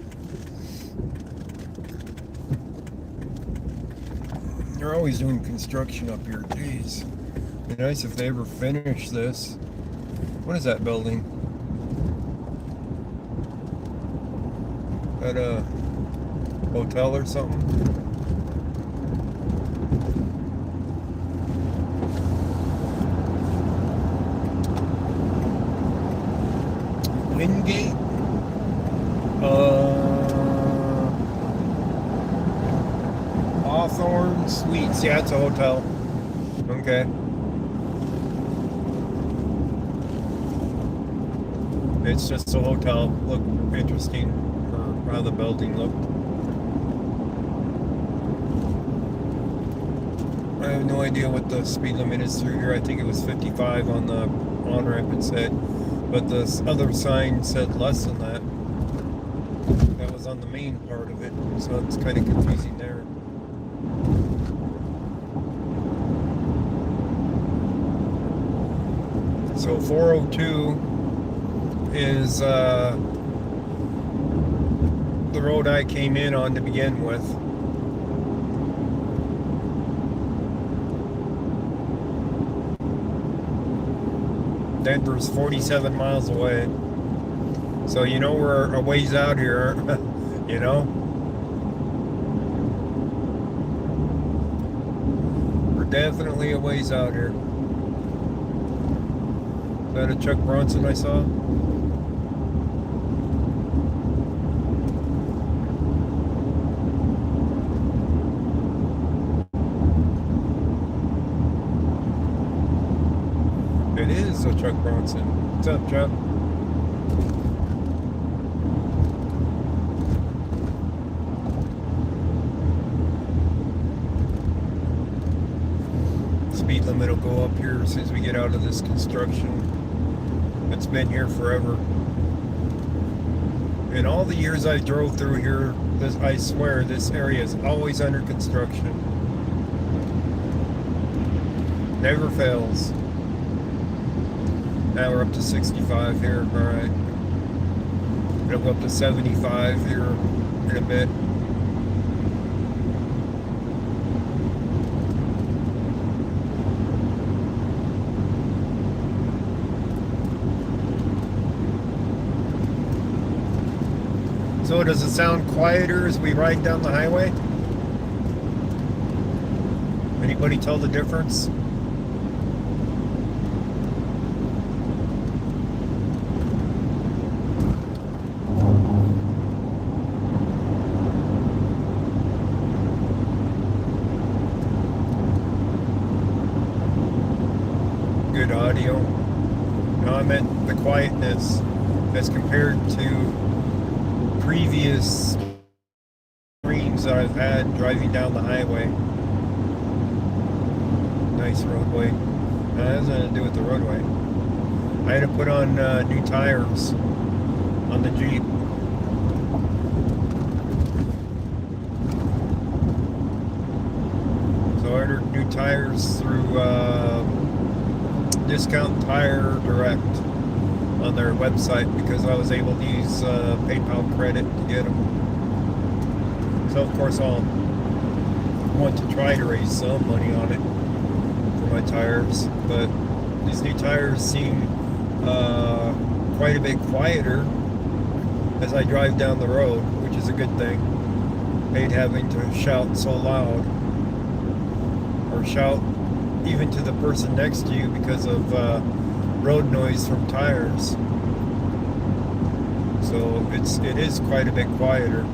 They're always doing construction up here. Jeez. It'd be nice if they ever finish this. What is that building? That a hotel or something? Wingate? Hawthorne Suites. Yeah, it's a hotel. Okay. It's just a hotel. Look interesting for how the building looked. I have no idea what the speed limit is through here. I think it was 55 on the on-ramp it said. But the other sign said less than that. That was on the main part of it. So it's kind of confusing there. So 402 is the road I came in on to begin with. Denver's 47 miles away. So you know we're a ways out here, you know? We're definitely a ways out here. Is that a Chuck Bronson I saw? It is a Chuck Bronson. What's up, Chuck? speed limit will go up here as soon as we get out of this construction. It's been here forever. In all the years I drove through here, I swear this area is always under construction. Never fails. Now we're up to 65 here. Alright. It'll go up to 75 here in a bit. So does it sound quieter as we ride down the highway? Anybody tell the difference? Good audio. No, I meant the quietness as compared to previous streams I've had driving down the highway. Nice roadway. No, that has nothing to do with the roadway. I had to put on new tires on the Jeep. So I ordered new tires through Discount Tire Direct on their website because I was able to use PayPal credit to get them. So of course I'll want to try to raise some money on it for my tires, but these new tires seem quite a bit quieter as I drive down the road, which is a good thing. Hate having to shout so loud or shout even to the person next to you because of road noise from tires. So it is quite a bit quieter.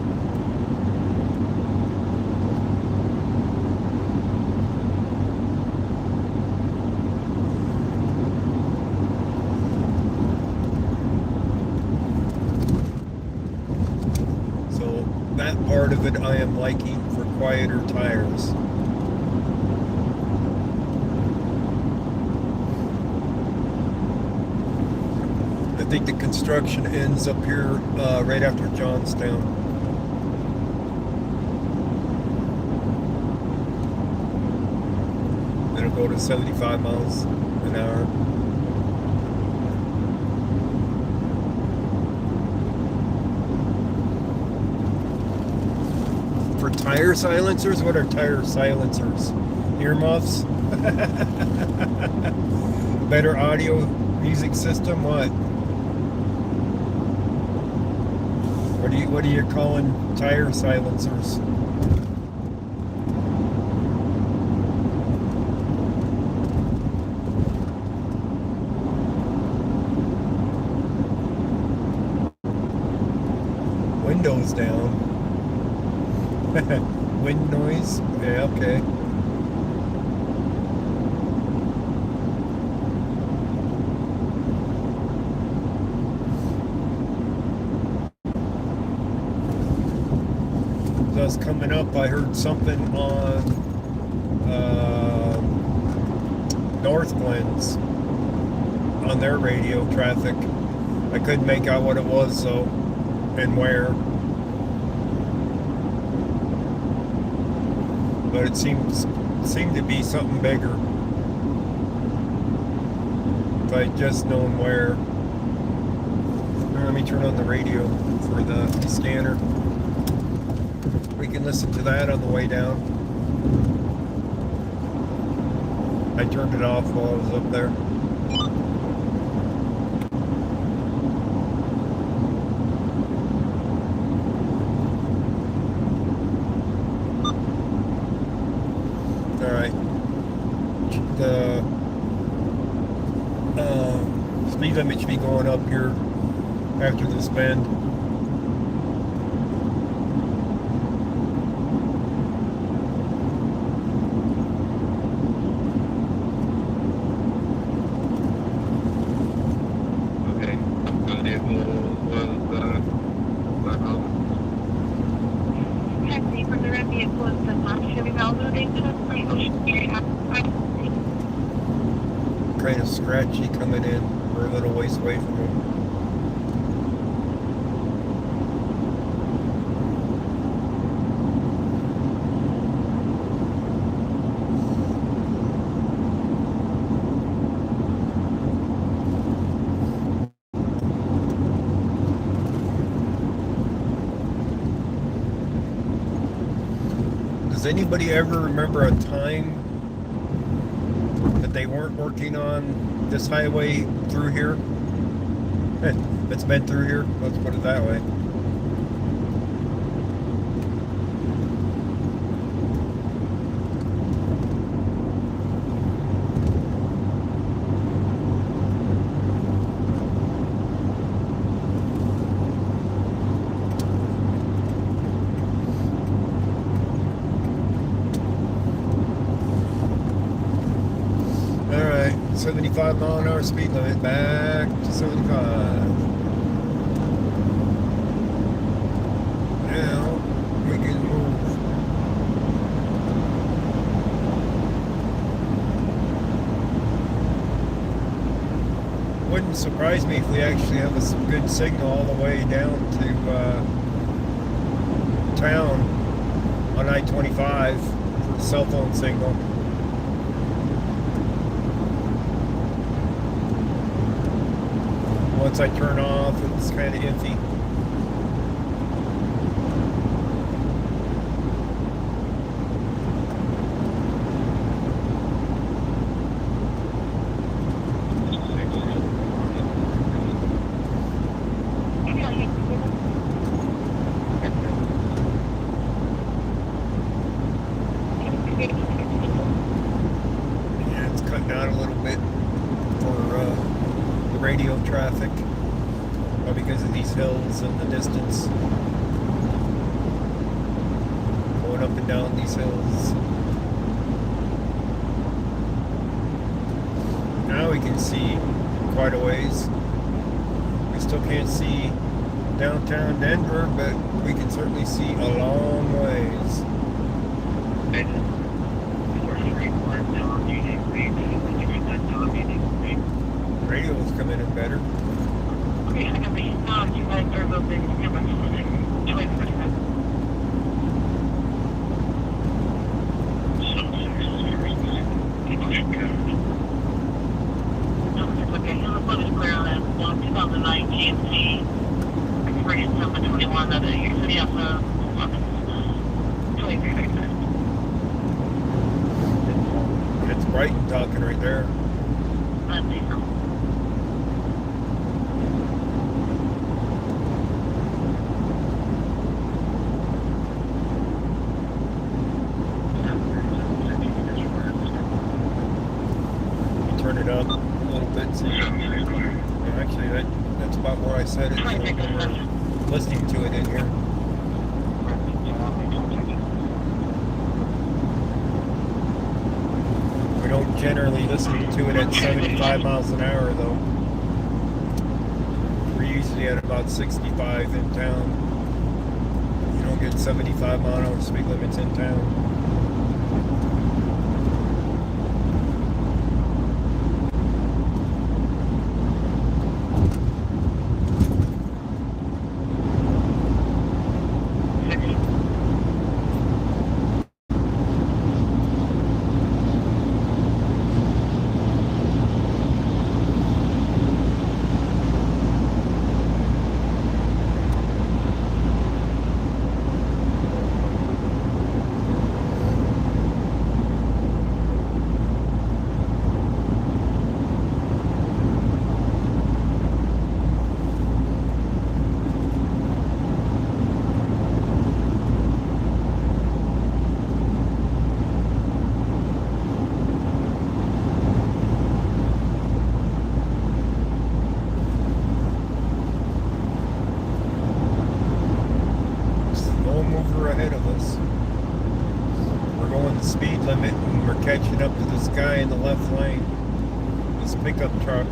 So that part of it I am liking for quieter tires. I think the construction ends up here right after Johnstown. It'll go to 75 miles an hour. For tire silencers? What are tire silencers? Earmuffs? Better audio music system? What? What are you calling tire silencers? Windows down. Wind noise? Yeah, okay. As I was coming up, I heard something on Northland's on their radio traffic. I couldn't make out what it was though, and where. But it seemed to be something bigger. If I'd just known where. Let me turn on the radio for the scanner. We can listen to that on the way down. I turned it off while I was up there. Alright. The speed limit should be going up here after this bend. kind of scratchy coming in. We're a little ways away from them. Does anybody ever remember a time that they weren't working on this highway through here? It's been through here, let's put it that way. Alright, 75 mile an hour speed limit, back to 75. Now we can move. Wouldn't surprise me if we actually have a good signal all the way down to town on I-25 for cell phone signal. Once I turn off, it's kind of iffy. Yeah, it's cutting out a little bit for the radio traffic because of these hills and the distance going up and down these hills. Now we can see quite a ways. We still can't see downtown Denver, but we can certainly see a long ways. Radio's coming in better. It's Brighton talking right there. Turn it up a little bit. So actually, that's about where I set it. So we're listening to it in here. We don't generally listen to it at 75 miles an hour, though. We're usually at about 65 in town. You don't get 75 mile an hour speed limits in town. Ahead of us. We're going the speed limit and we're catching up to this guy in the left lane. This pickup truck.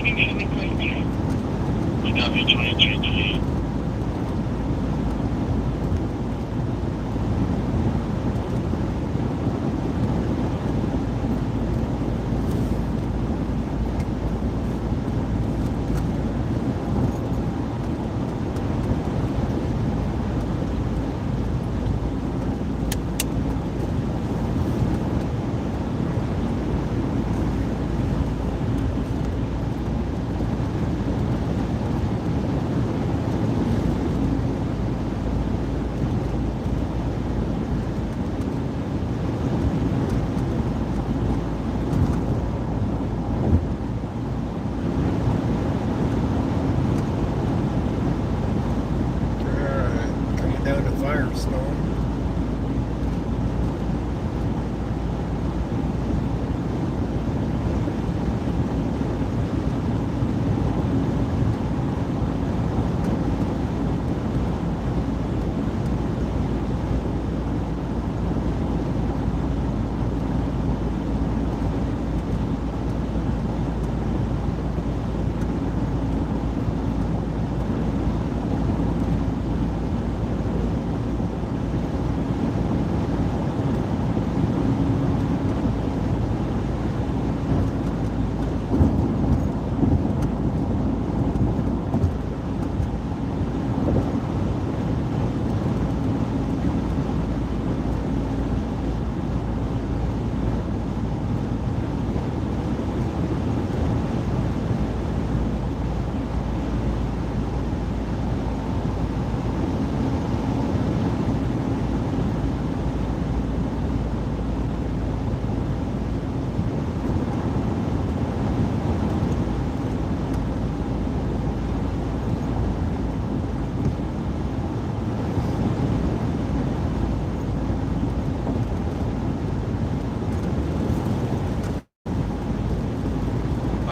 reading for me, please? WTHG. Coming down to Firestone.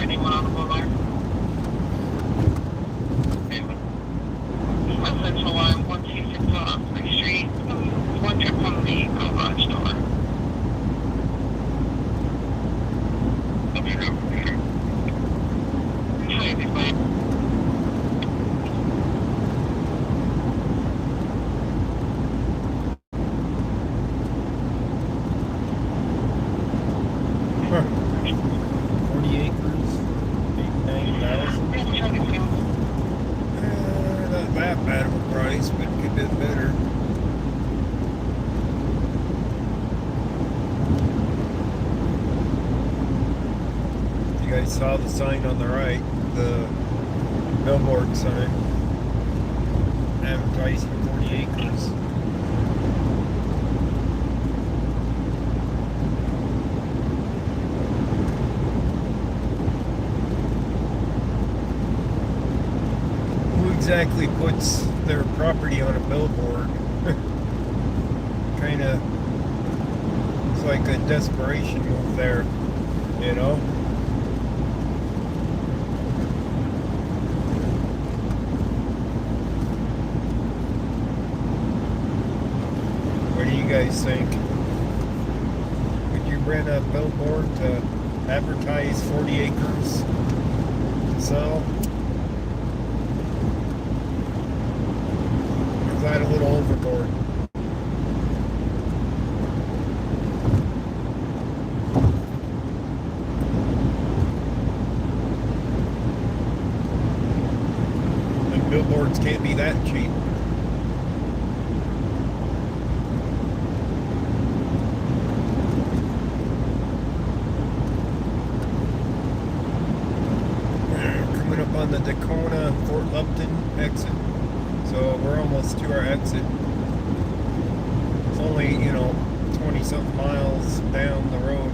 Anyone on the boulevard? Central Line 126 on Oxford Street. One trip from the garage door. Hi, everybody. Huh. 40 acres, 89,000. Not that bad of a price, but it could be better. You guys saw the sign on the right, the billboard sign, advertising 40 acres. Who exactly puts their property on a billboard? Kind of, it's like a desperation move there, you know? What do you guys think? Would you rent a billboard to advertise 40 acres to sell? Is that a little overboard? And billboards can't be that cheap. Coming up on the Tacoma Fort Lupton exit. So we're almost to our exit. It's only, 20 something miles down the road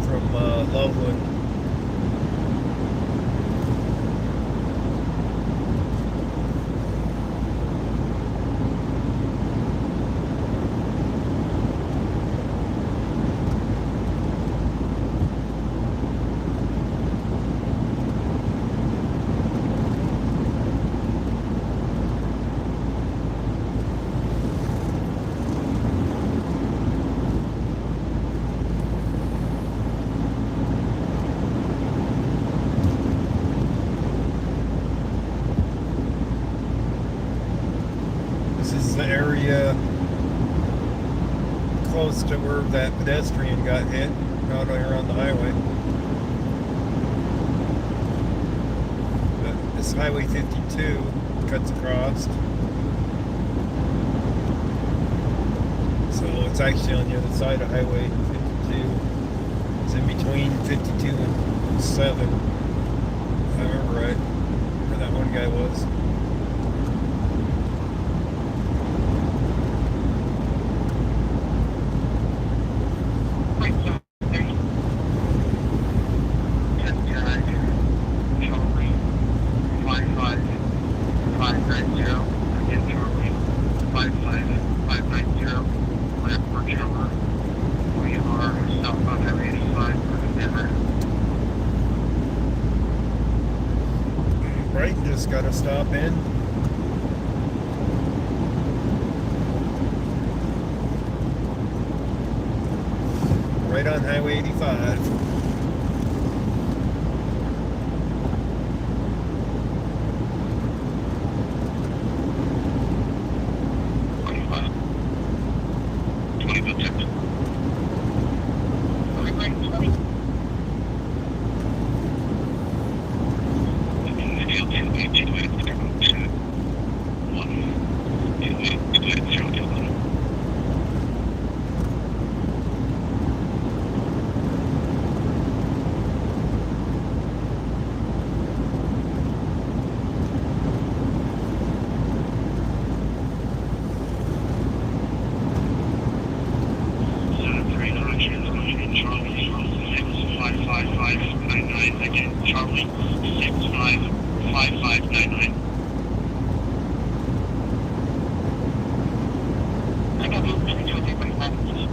from Loveland. pedestrian got hit out there on the highway. But this Highway 52 cuts across. So it's actually on the other side of Highway 52. It's in between 52 and 7. If I remember right, where that one guy was. Brighton just got to stop in. Right on Highway 85. Charlie 655599. I got moved into a different language.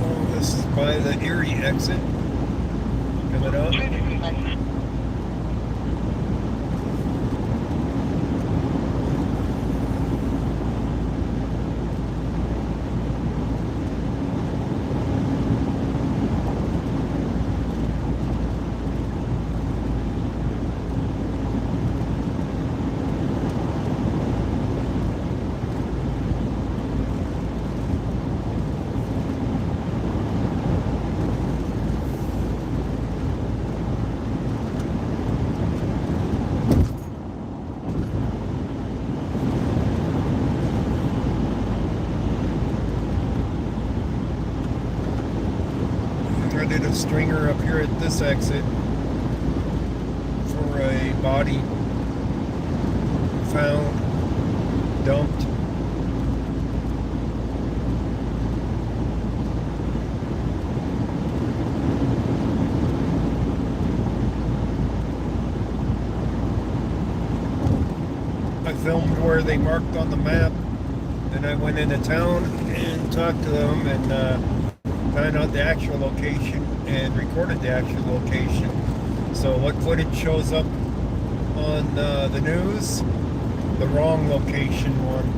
Oh, this is by the Erie exit. Coming up. I did a stringer up here at this exit for a body found dumped. I filmed where they marked on the map, then I went into town and talked to them and found out the actual location and recorded the actual location. So what footage shows up on the news? The wrong location one.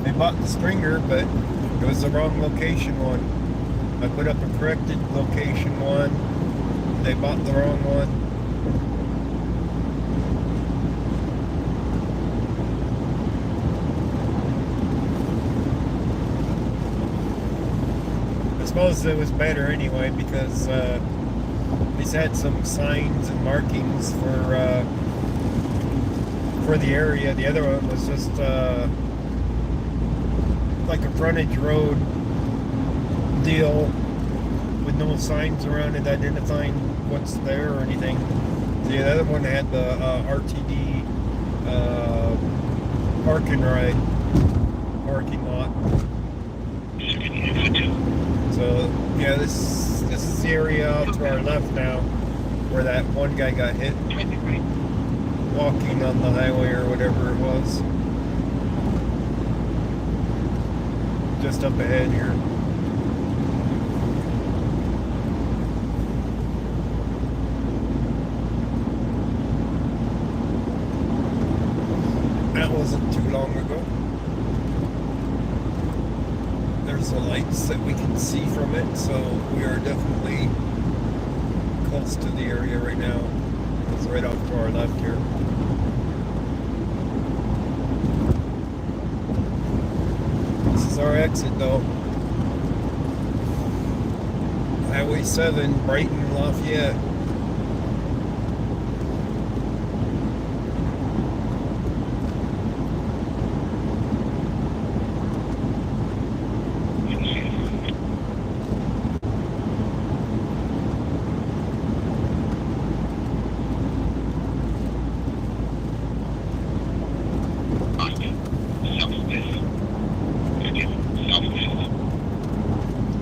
They bought the stringer, but it was the wrong location one. I put up a corrected location one. They bought the wrong one. I suppose it was better anyway because these had some signs and markings for the area. The other one was just like a frontage road deal with no signs around it identifying what's there or anything. The other one had the RTD parking lot. So yeah, this is the area off to our left now, where that one guy got hit walking on the highway or whatever it was. Just up ahead here. That wasn't too long ago. There's the lights that we can see from it, so we are definitely close to the area right now. It's right off to our left here. This is our exit though. Highway 7, Brighton, Lafayette.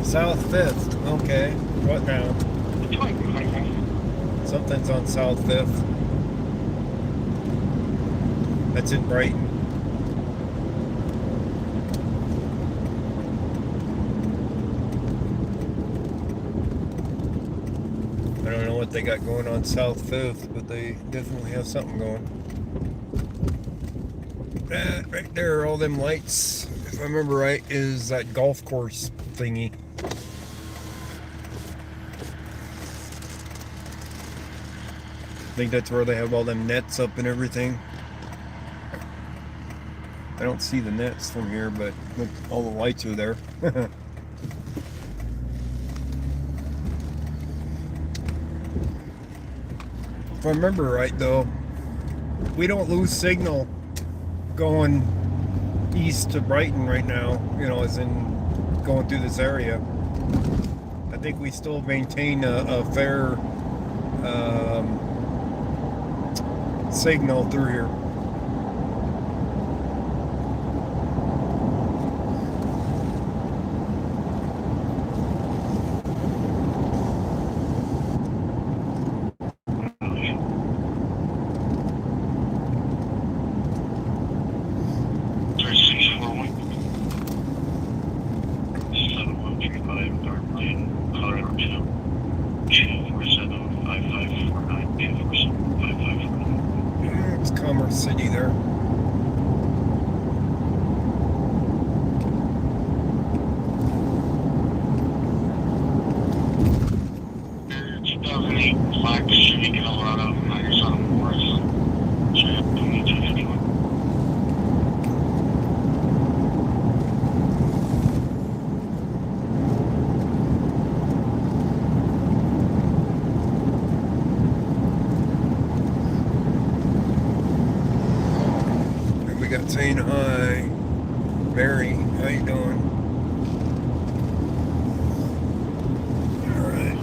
South 5th. Okay. What now? Something's on South 5th. That's in Brighton. I don't know what they got going on South 5th, but they definitely have something going. That right there, all them lights, if I remember right, is that golf course thingy. I think that's where they have all them nets up and everything. I don't see the nets from here, but look, all the lights are there. If I remember right though, we don't lose signal going east to Brighton right now, you know, as in going through this area. I think we still maintain a fair signal through here. It's Commerce City there. Black City, Colorado, Microsoft Morris. So, 2251. We got saying hi. Mary, how you doing? Alright.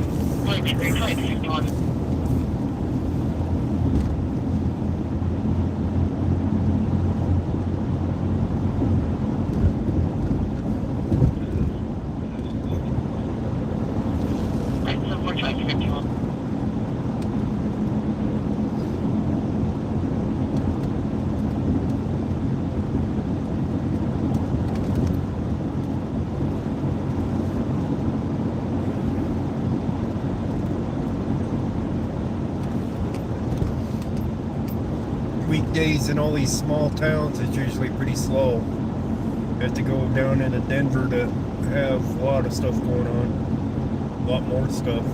Weekdays in all these small towns, it's usually pretty slow. You have to go down into Denver to have a lot of stuff going on. A lot more stuff.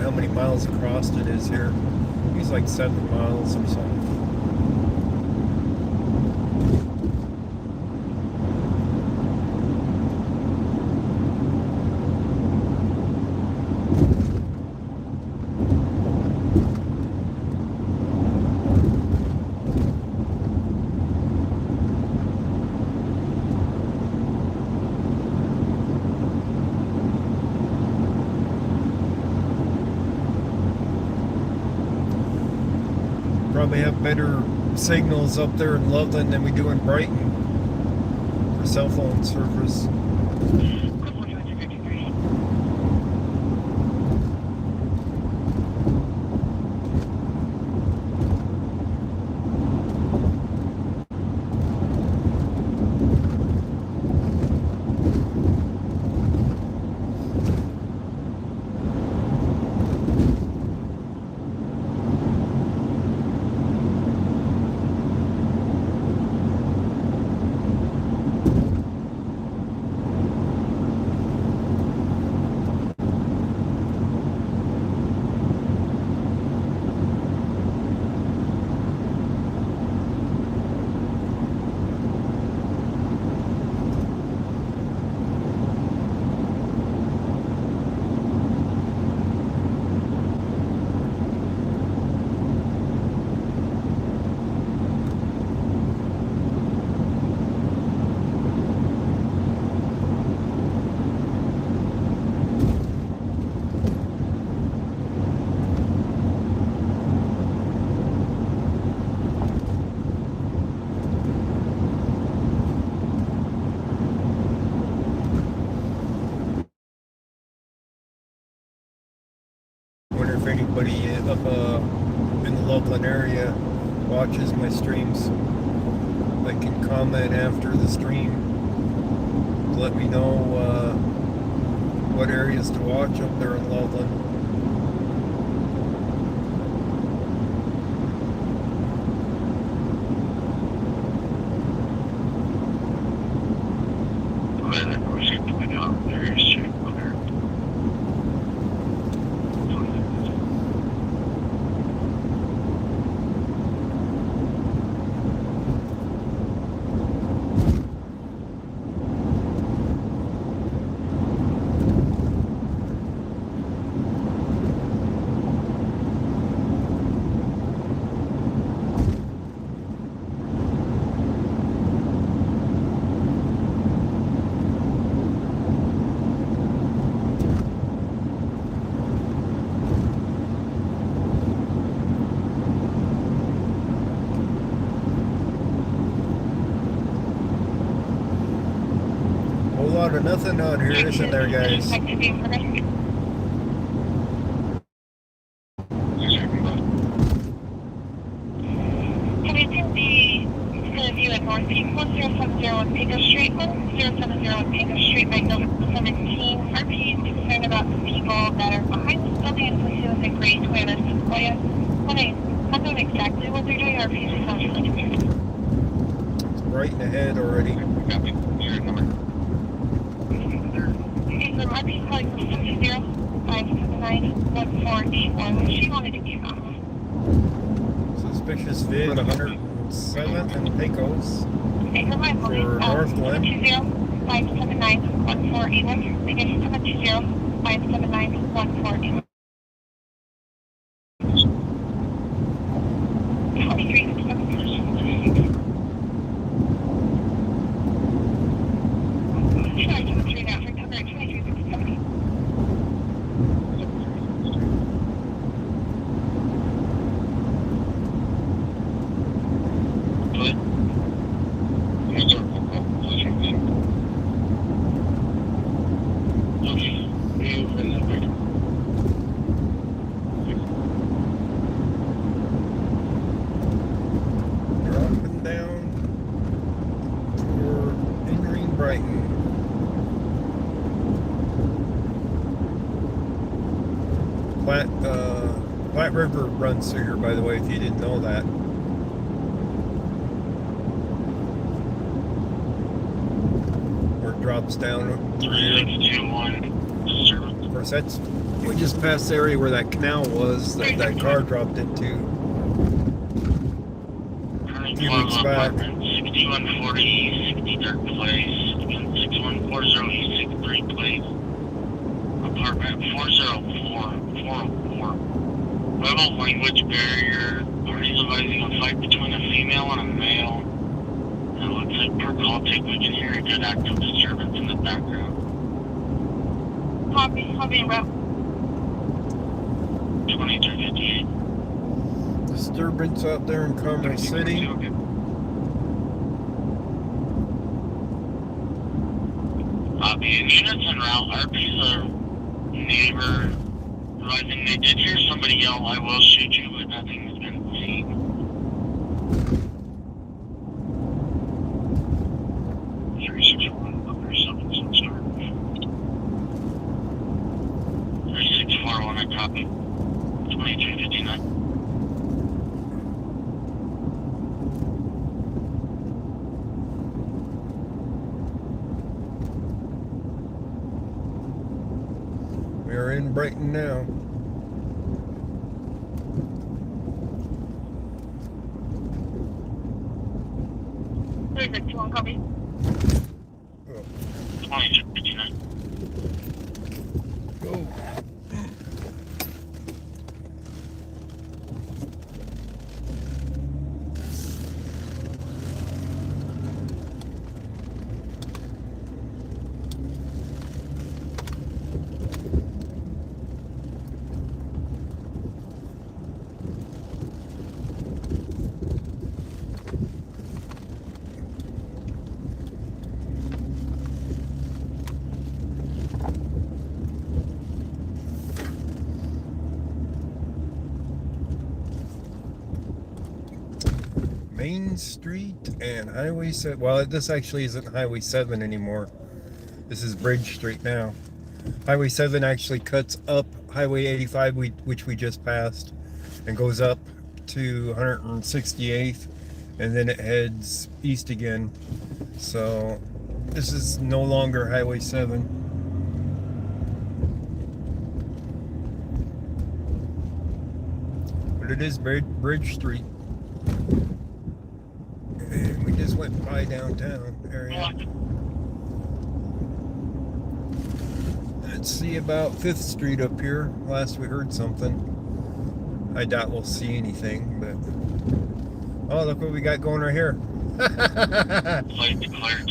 How many miles across it is here. It's like 7 miles or something. probably have better signals up there in Loveland than we do in Brighton for cell phone service. Wonder if anybody up in the Loveland area watches my streams. They can comment after the stream. Let me know what areas to watch up there in Loveland. Whole lot of nothing out here, isn't there, guys? Can you think the view at North Peak 1070 Pingo Street, 1070 Pingo Street by November 17? Repeat, concerned about the people that are behind this building and associated with a gray Toyota Sequoia. Wondering exactly what they're doing, or if you just sound really confused. It's bright ahead already. Okay, so repeat calling from 705791481. She wanted to get off. Suspicious vid 107th and Pecos Okay, so my phone is for Northland. 720-579-1481. Again, 720-579-1481. 2367. Should I do a 3 now for cover at 2367? Dropping down toward entering Brighton. Platte River runs through here, by the way, if you didn't know that. Or it drops down through here. Of course, that's, we just passed the area where that canal was that that car dropped into a few weeks back. 6140, 60 Dark Place, 6140 East 63 Place, apartment 404. Level language barrier, parties advising a fight between a female and a male. It looks like per call take we can hear a good active disturbance in the background. Copy, about 2358. Disturbance out there in Commerce City. Units en route. RP's a neighbor. Advising they did hear somebody yell, "I will shoot you," but nothing has been seen. I copy. 2359. We are in Brighton now. Do you want to copy? 2359. Go. Main Street and Highway 7. Well, this actually isn't Highway 7 anymore. This is Bridge Street now. Highway 7 actually cuts up Highway 85, which we just passed, and goes up to 168th, and then it heads east again. So this is no longer Highway 7. But it is Bridge Street. And we just went by downtown area. Let's see about 5th Street up here. Last we heard something. I doubt we'll see anything, but... Oh, look what we got going right here.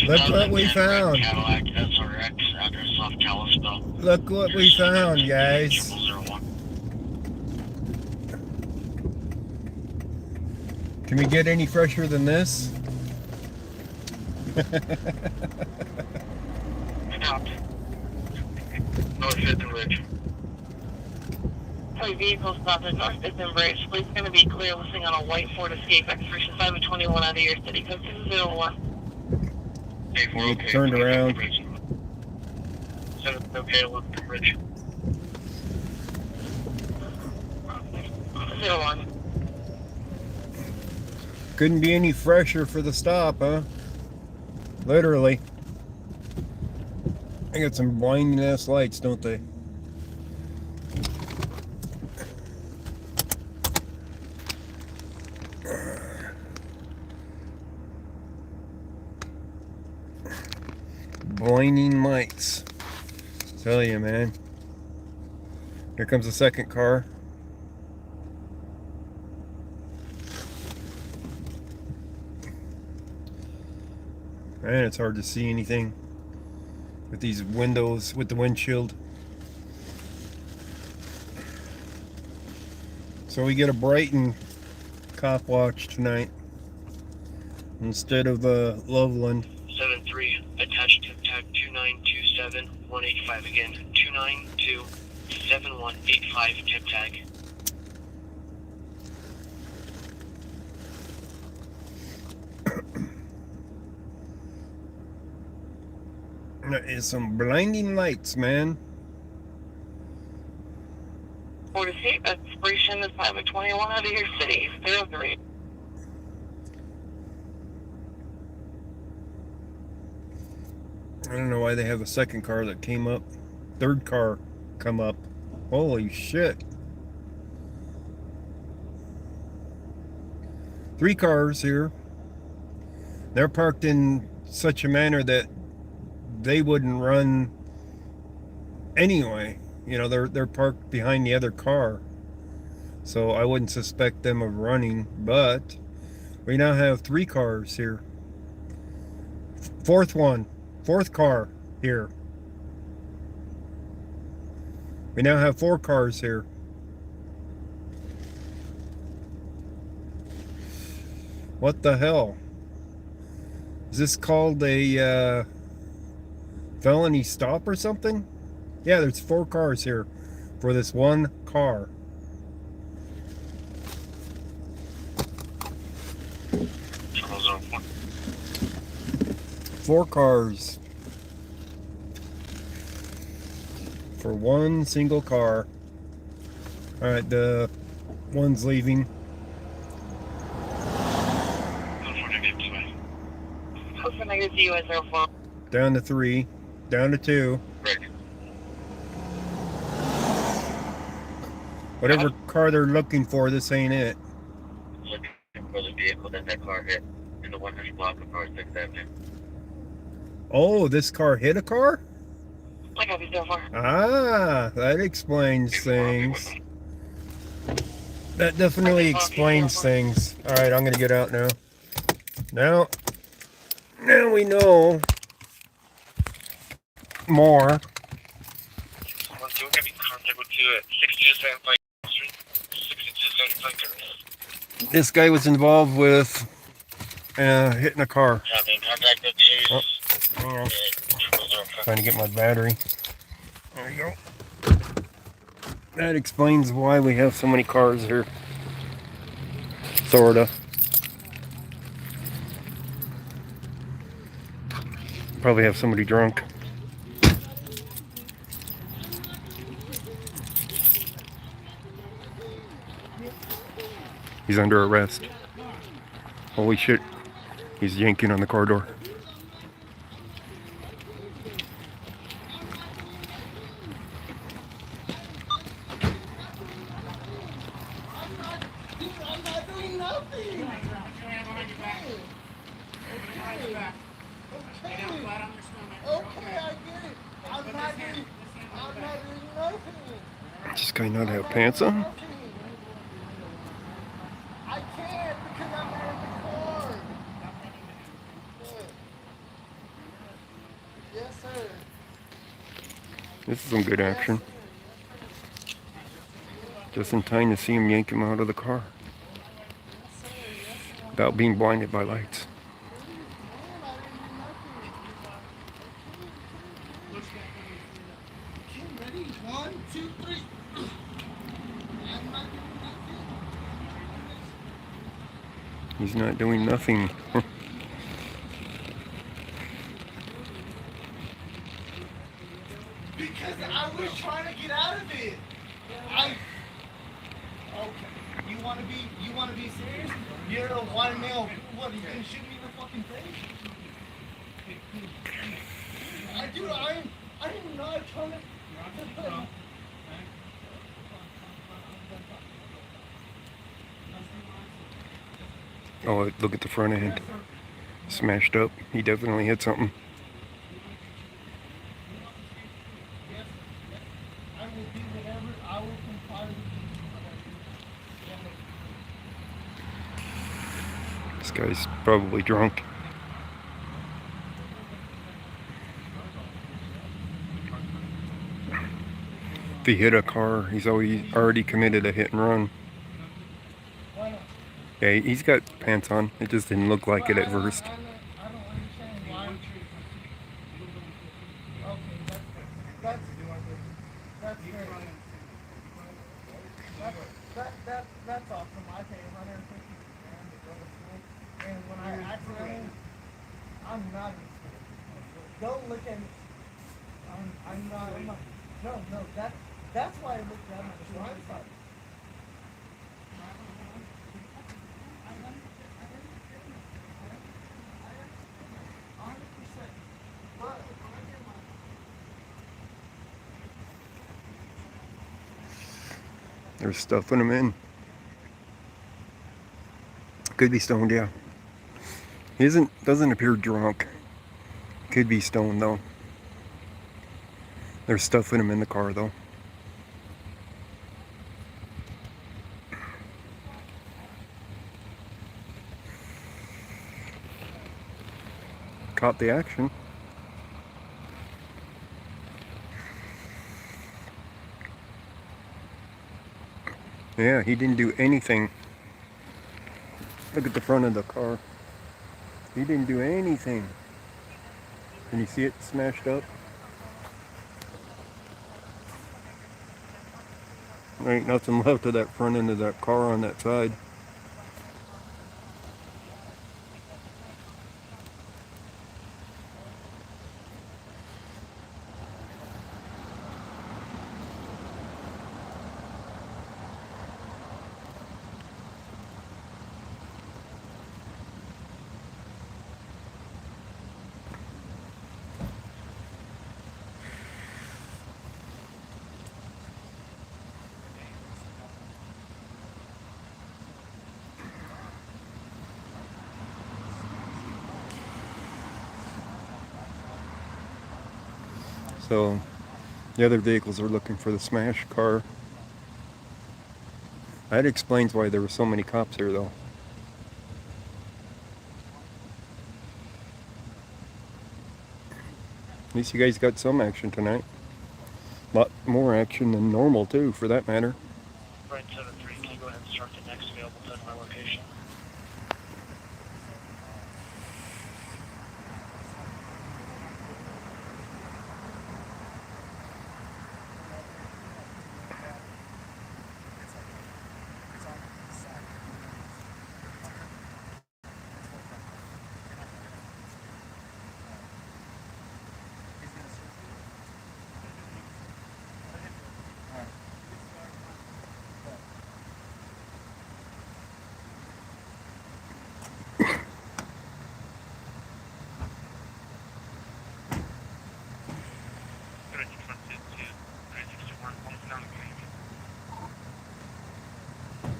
Look what we found. Cadillac SRX, address off Kalispell. Look what we found, guys. 0001. Can we get any fresher than this? North 5th and Ridge. Sorry, vehicle stopped at North 5th and Bridge. Police going to be clear listing on a white Ford Escape, expiration 521 out of your city code 201. Hey, 4 okay. Turned around. 7 okay, left and Bridge. 01. Couldn't be any fresher for the stop, huh? Literally. They got some blinding ass lights, don't they? Blinding lights. Tell you, man. Here comes the second car. Man, it's hard to see anything with these windows, with the windshield. So we get a Brighton cop watch tonight instead of Loveland. 7-3, attached tip tag 2927185 again. 2927185 tip tag. That is some blinding lights, man. Ford Escape, expiration is 521 out of your city 03. I don't know why they have a second car that came up. Third car come up. Holy shit. 3 cars here. They're parked in such a manner that they wouldn't run anyway. You know, they're parked behind the other car. So I wouldn't suspect them of running, but we now have 3 cars here. Fourth car here. We now have 4 cars here. What the hell? Is this called a felony stop or something? Yeah, there's 4 cars here for this one car. Trouble zone 1. 4 cars for one single car. All right, the one's leaving. Alpha negative to US 04. Down to 3. Down to 2. Right. Whatever car they're looking for, this ain't it. Looking for the vehicle that car hit in the 100 block of North 6th Avenue. Oh, this car hit a car? I copy 04. Ah, that explains things. That definitely explains things. All right, I'm gonna get out now. Now we know more. Someone's doing gonna be in contact with you at 6275 Street. 6275. This guy was involved with hitting a car. Having contact with Chase. Oh, hang on. Trying to get my battery. There you go. That explains why we have so many cars here. Sorta. Probably have somebody drunk. He's under arrest. Holy shit. He's yanking on the car door. Does this guy not have pants on? I can't because I'm not in the car. Yes, sir. This is some good action. Just in time to see him yank him out of the car. Without being blinded by lights. Okay, ready? 1, 2, 3. I'm not doing nothing. He's not doing nothing. Because I was trying to get out of it. Okay. You wanna be serious? You're a white male. What, you gonna shoot me in the fucking face? I'm not trying to. Oh, look at the front end. Smashed up. He definitely hit something. I will do whatever. I will comply with you. This guy's probably drunk. If he hit a car, he's already committed a hit and run. Yeah, he's got pants on. It just didn't look like it at first. I don't understand why. Okay, that's great. That's awesome. I pay $150 to go to school, and when I accidentally, I'm not in school. Don't look at me. I'm not. No. That's why I looked at my shoe. I'm sorry. They're stuffing him in. Could be stoned, yeah. He doesn't appear drunk. Could be stoned though. They're stuffing him in the car though. Caught the action. Yeah, he didn't do anything. Look at the front of the car. He didn't do anything. Can you see it smashed up? There ain't nothing left of that front end of that car on that side. So the other vehicles are looking for the smashed car. That explains why there were so many cops here, though. At least you guys got some action tonight. A lot more action than normal, too, for that matter. Brighton 7-3, can you go ahead and start the next available 10-mile location?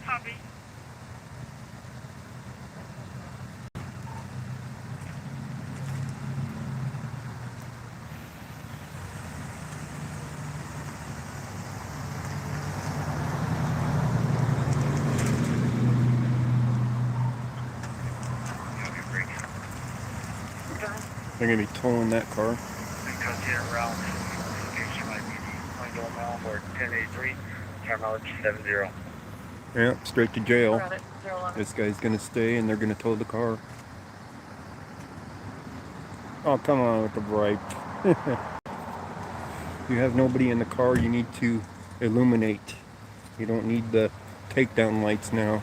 Copy. They're going to be towing that car. Because here around location IPD, going mile for 1083, car mileage 70. Yeah, straight to jail. Got it. 011. This guy's going to stay, and they're going to tow the car. Oh, come on with the bright. You have nobody in the car, you need to illuminate. You don't need the takedown lights now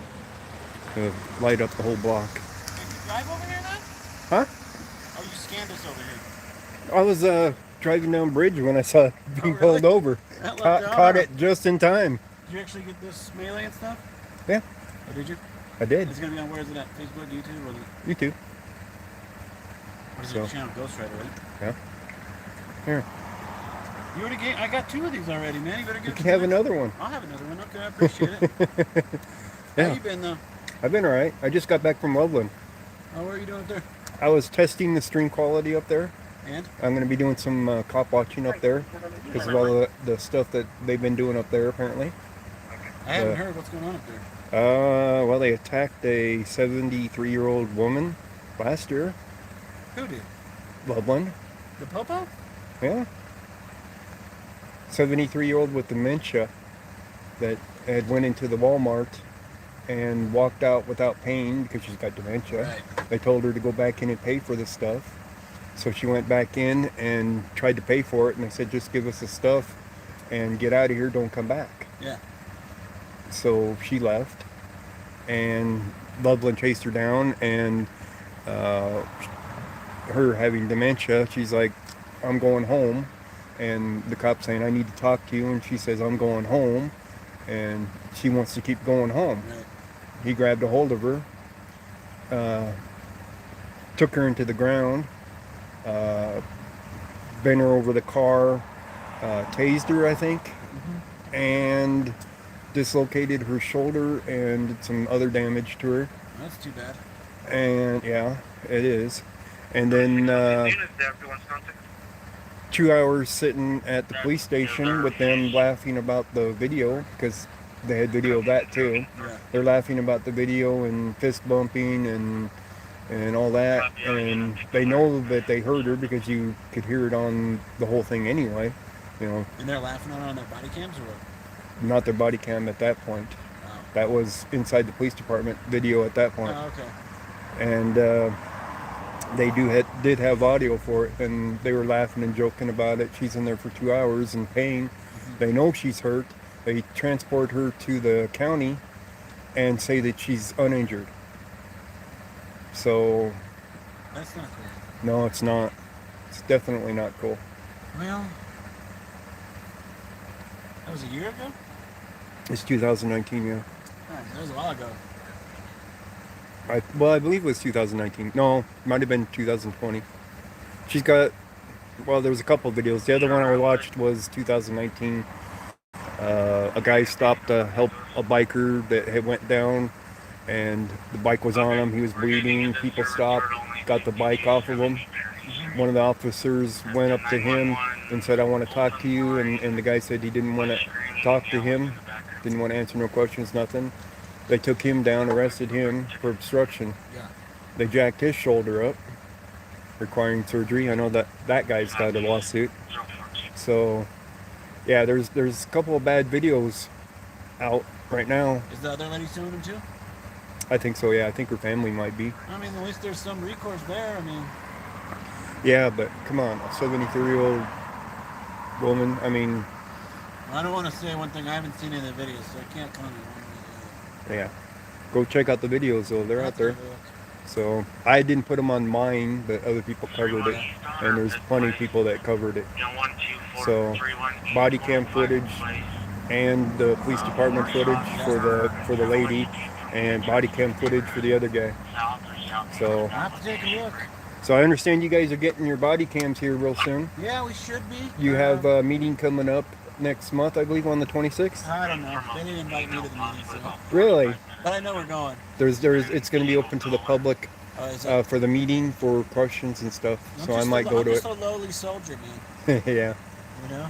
to light up the whole block. Did you drive over here then? Huh? Oh, you scanned us over here. I was driving down bridge when I saw it being Oh, really? pulled over. That looked Caught alright. it just in time. Did you actually get this melee and stuff? Yeah, Or did you? I did. It's gonna be on, where is it at? Facebook, YouTube, or You too. what is So. it? Channel Ghost Rider, right? Yeah. Here, You already gave, I got 2 of these already, man. You better you get can have another one. I'll have another one. Okay, I appreciate it. Yeah. How you been though? I've been alright. I just got back from Loveland. Oh, what are you doing up there? I was testing the stream quality up there. And? I'm going to be doing some cop watching up there because of all the stuff that they've been doing up there apparently. I haven't heard what's going on up there. Well, they attacked a 73-year-old woman last year. Who did? Loveland. The Popo? Yeah. 73-year-old with dementia that had went into the Walmart and walked out without paying because she's got dementia. Right. They told her to go back in and pay for the stuff. So she went back in and tried to pay for it, and they said, just give us the stuff and get out of here, don't come back. Yeah. So she left, and Loveland chased her down, and her having dementia, she's like, I'm going home. And the cop saying, I need to talk to you, and she says, I'm going home, and she wants to keep going home. Right. He grabbed a hold of her, took her into the ground, bent her over the car, tased her, I think, and dislocated her shoulder and did some other damage to her. That's too bad. And yeah, it is. And then 2 hours sitting at the police station with them laughing about the video, because they had video of that too. Yeah. They're laughing about the video and fist bumping and all that, and they know that they heard her because you could hear it on the whole thing anyway. You know, And they're laughing on their body cams or what? not their body cam at that point. Wow. That was inside the police department video at that point. Oh, okay. And they did have audio for it, and they were laughing and joking about it. She's in there for 2 hours in pain. They know she's hurt. They transport her to the county and say that she's uninjured. So, That's not cool. no, it's not. It's definitely not cool. Well, that was a year ago? It's 2019, yeah. Oh, that was a while ago. I believe it was 2019. No, it might have been 2020. She's got, well, there was a couple of videos. The other one I watched was 2019. A guy stopped to help a biker that had went down, and the bike was on him. He was bleeding. People stopped, got the bike off of him. One of the officers went up to him and said, "I want to talk to you." And the guy said he didn't want to talk to him, didn't want to answer no questions, nothing. They took him down, arrested him for obstruction. Yeah. They jacked his shoulder up, requiring surgery. I know that guy's got a lawsuit. So, yeah, there's a couple of bad videos out right now. Is the other lady suing him too? I think so, yeah. I think her family might be. I mean, at least there's some recourse there. I mean, Yeah, but come on, a 73-year-old woman, I mean, I don't want to say one thing. I haven't seen any of the videos, so I can't comment one way or the yeah. Go check out the videos, though. They're other. out there. So, I didn't put them on mine, but other people covered it. And there's plenty of people that covered it. So, body cam footage and the police department footage for the lady, and body cam footage for the other guy. So, I have to take a look. so I understand you guys are getting your body cams here real soon. Yeah, we should be. You have a meeting coming up next month, I believe, on the 26th. I don't know. They didn't invite me to the meeting, so. Really? But I know we're going. It's going to be open to the public Is it? for the meeting for questions and stuff. So I might go to I'm it. just a lowly soldier, man. Yeah. You know.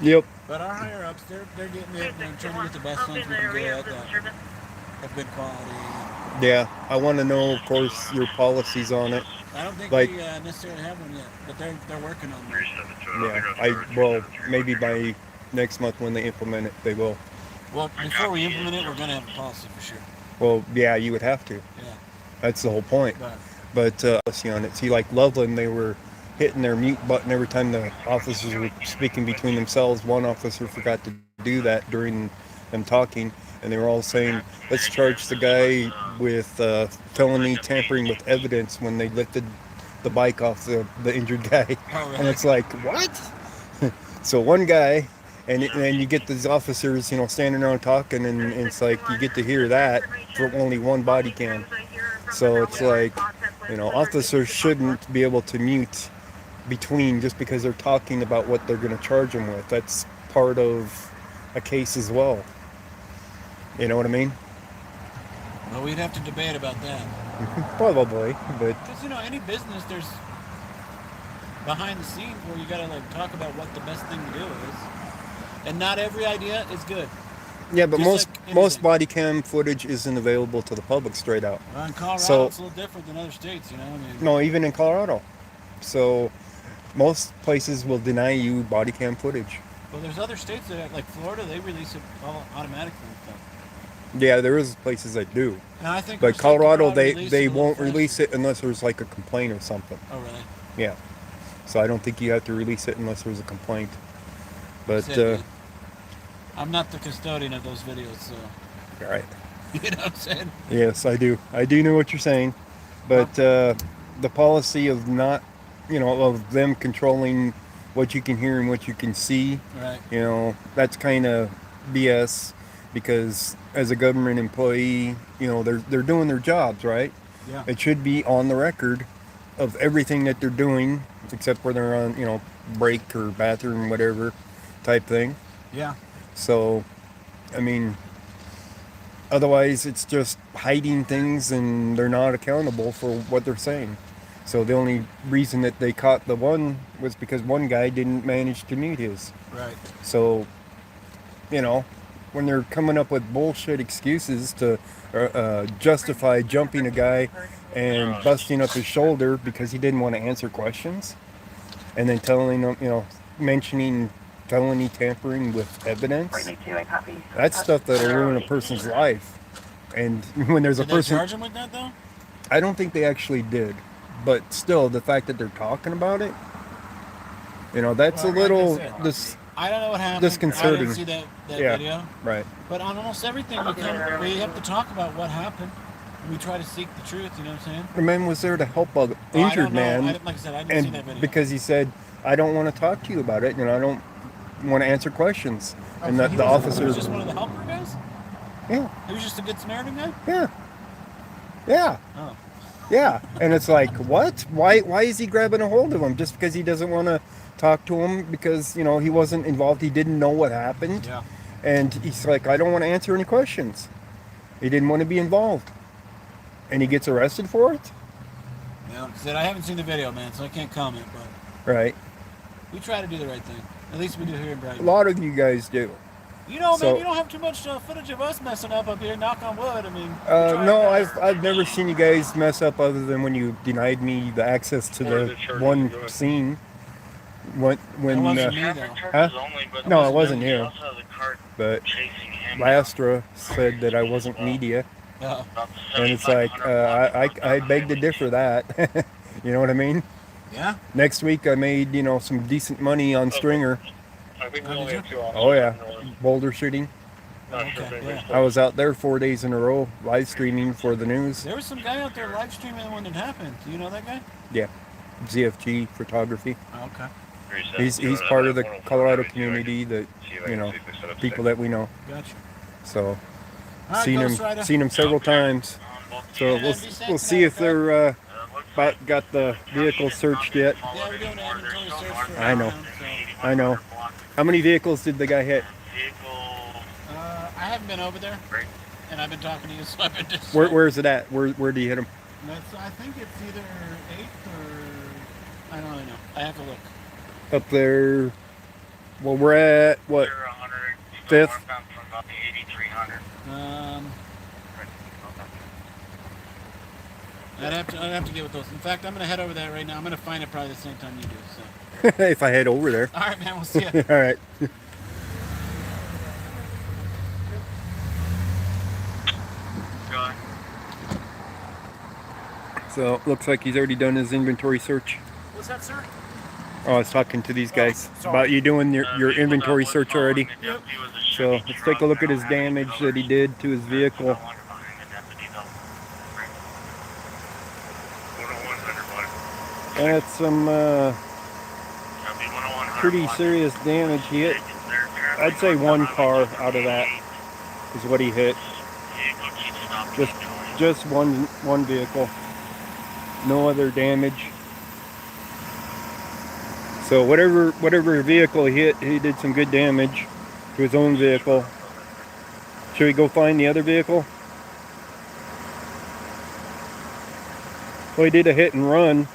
Yep. But our higher ups, they're getting it and trying to get the best things we can get that have good quality. Yeah. I want to know, of course, your policies on it. I don't think Like- we necessarily have one yet, but they're working on that. Yeah. Well, maybe by next month when they implement it, they will. Well, before we implement it, we're gonna have a policy for sure. Well, yeah, you would have to. Yeah. That's the whole point. But But policy on it. See, like Loveland, they were hitting their mute button every time the officers were speaking between themselves. One officer forgot to do that during them talking, and they were all saying, "Let's charge the guy with felony tampering with evidence," when they lifted the bike off the injured guy. Oh, really? And it's like, what? So one guy, and you get these officers, standing around talking, and it's like you get to hear that for only one body cam. So it's like, officers shouldn't be able to mute between just because they're talking about what they're going to charge them with. That's part of a case as well. You know what I mean? well, we'd have to debate about that. Probably, but Because any business, there's behind the scenes where you gotta talk about what the best thing to do is, and not every idea is good. yeah, but Just most like most anything. body cam footage isn't available to the public straight out. Well, in Colorado, So- it's a little different than other states. I mean, No, even in Colorado. So most places will deny you body cam footage. well, there's other states that, like Florida, they release it all automatically and stuff. Yeah, there is places that do. And I think, But Colorado, they release they it a little won't faster. release it unless there's like a complaint or something. Oh, really? Yeah. So I don't think you have to release it unless there's a complaint. But Said, man, I'm not the custodian of those videos, so all right. you know what I'm saying. Yes, I do. I do know what you're saying. But the policy of not, of them controlling what you can hear and what you can see, Right. that's kind of BS, because as a government employee, they're doing their jobs, right? Yeah. It should be on the record of everything that they're doing, except where they're on, break or bathroom, whatever type thing. Yeah. So, I mean, otherwise it's just hiding things and they're not accountable for what they're saying. So the only reason that they caught the one was because one guy didn't manage to mute his. Right. So, when they're coming up with bullshit excuses to justify jumping a guy and busting up his shoulder because he didn't want to answer questions, and then telling them, mentioning felony tampering with evidence. Brighton 2, I copy. That's stuff that'll ruin a person's life. And when there's a Did they person, charge him with that though? I don't think they actually did, but still, the fact that they're talking about it, you know, that's Well, a little like I said, this I don't know what happened. disconcerting. I didn't see that Yeah. video. right. But on almost everything, we have to talk about what happened. We try to seek the truth. You know what I'm saying? The man was there to help a Well, I injured don't know. man, Like I said, I didn't see that and video. because he said, "I don't want to talk to you about it, and I don't want to answer questions," and So the he was officer, just one of the helper guys. yeah, He was just a good Samaritan guy. yeah, yeah. Oh. Yeah, and it's like, what? Why is he grabbing a hold of him? Just because he doesn't want to talk to him because, you know, he wasn't involved, he didn't know what happened. Yeah. And he's like, I don't want to answer any questions. He didn't want to be involved. And he gets arrested for it? Yeah. Said I haven't seen the video, man, so I can't comment. But Right. we try to do the right thing. At least we do here in A Brighton. lot of you guys do. You know, So- man, you don't have too much footage of us messing up here. Knock on wood. I mean. we try No, our best. I've never seen you guys mess up other than when you denied me the access to the one scene. When That wasn't me, uh, though. Huh? Only, but No, it wasn't he you. also has a card but chasing him. Lastra said that I wasn't media. Yeah. About And it's like, 7,500 I beg to differ that. You know what I mean? Yeah. Next week I made, you know, some decent money on Stringer. I think we only have 2 Oh yeah, boulder shooting. Okay. Yeah. I was out there 4 days in a row, live streaming for the news. There was some guy out there live streaming when it happened. Do you know that guy? Yeah, ZFG photography. Oh, okay. He's part of the Colorado community that, you know, people that we know. Gotcha. So All right, seen Ghost him Rider. several times. So we'll see if they're got the vehicle searched yet. Yeah, we're doing an inventory search for I know. around, so. I know. How many vehicles did the guy hit? I haven't been over there, and I've been talking to you, so I've been just. Where is it at? Where do you hit him? I think it's either 8th or I don't really know. I have to look. Up there. Well, we're at what? Fifth? I'd have to get with those. In fact, I'm gonna head over there right now. I'm gonna find it probably the same time you do. So. If I head over there. All right, man. We'll see you. All right. So looks like he's already done his inventory search. What's that, sir? Oh, I was talking to these guys sorry. about you doing your inventory search already. Yep. So let's take a look at his damage that he did to his vehicle. That's some pretty serious damage. He hit, I'd say one car out of that is what he hit. Just one vehicle. No other damage. So whatever vehicle he hit, he did some good damage to his own vehicle. Should we go find the other vehicle? Well, he did a hit and run.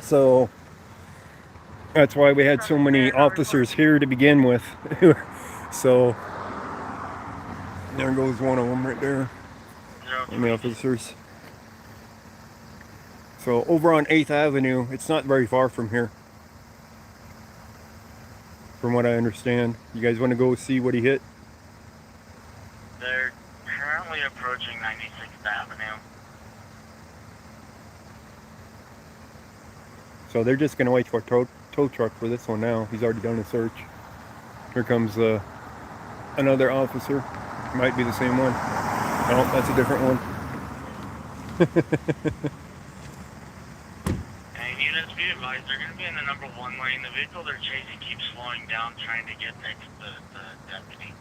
So that's why we had so many officers here to begin with. So there goes one of them right there. One of the officers. So over on 8th Avenue, it's not very far from here. From what I understand. You guys want to go see what he hit? They're currently approaching 96th Avenue. So they're just going to wait for a tow truck for this one now. He's already done a search. Here comes another officer. Might be the same one. No, that's a different one. And units, be advised, they're going to be in the number 1 lane. The vehicle they're chasing keeps slowing down, trying to get next to the deputy.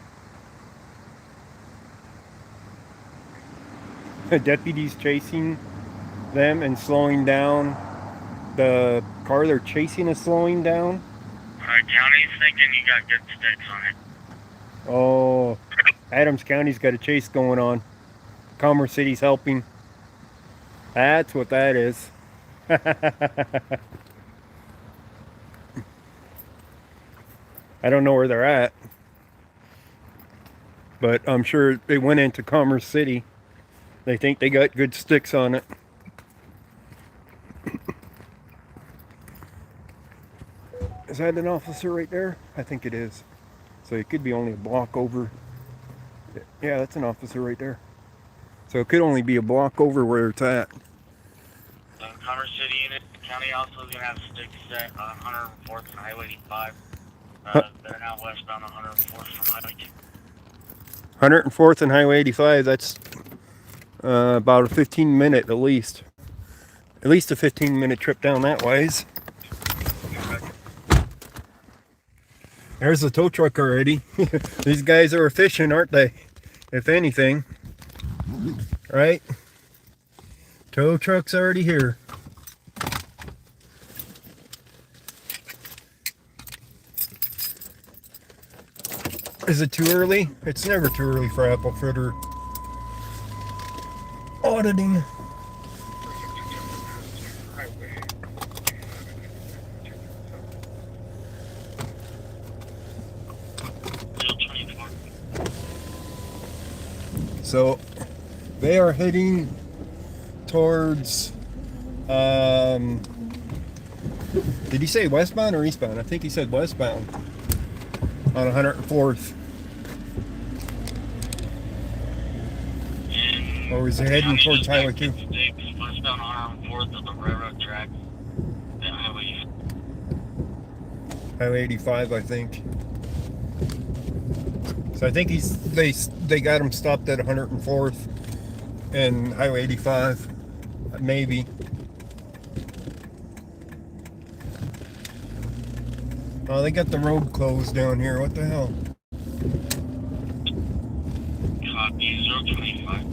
The deputy's chasing them and slowing down. The car they're chasing is slowing down. County's thinking you got good sticks on it. Oh, Adams County's got a chase going on. Commerce City's helping. That's what that is. I don't know where they're at, but I'm sure they went into Commerce City. They think they got good sticks on it. Is that an officer right there? I think it is. So it could be only a block over. Yeah, that's an officer right there. So it could only be a block over where it's at. Commerce City unit. County also is going to have sticks set on 104th and Highway 85. They're now westbound 104th from Highway 2. 104th and Highway 85. That's about a 15-minute at least. At least a 15-minute trip down that ways. There's the tow truck already. These guys are efficient, aren't they? If anything. Right? Tow truck's already here. Is it too early? It's never too early for apple fritter auditing. So they are heading towards did he say westbound or eastbound? I think he said westbound on 104th. Or is he heading towards Highway 2? Westbound 104th of the railroad track. Highway 85, I think. So I think they got him stopped at 104th and Highway 85, maybe. Oh, they got the road closed down here. What the hell? Copy 025.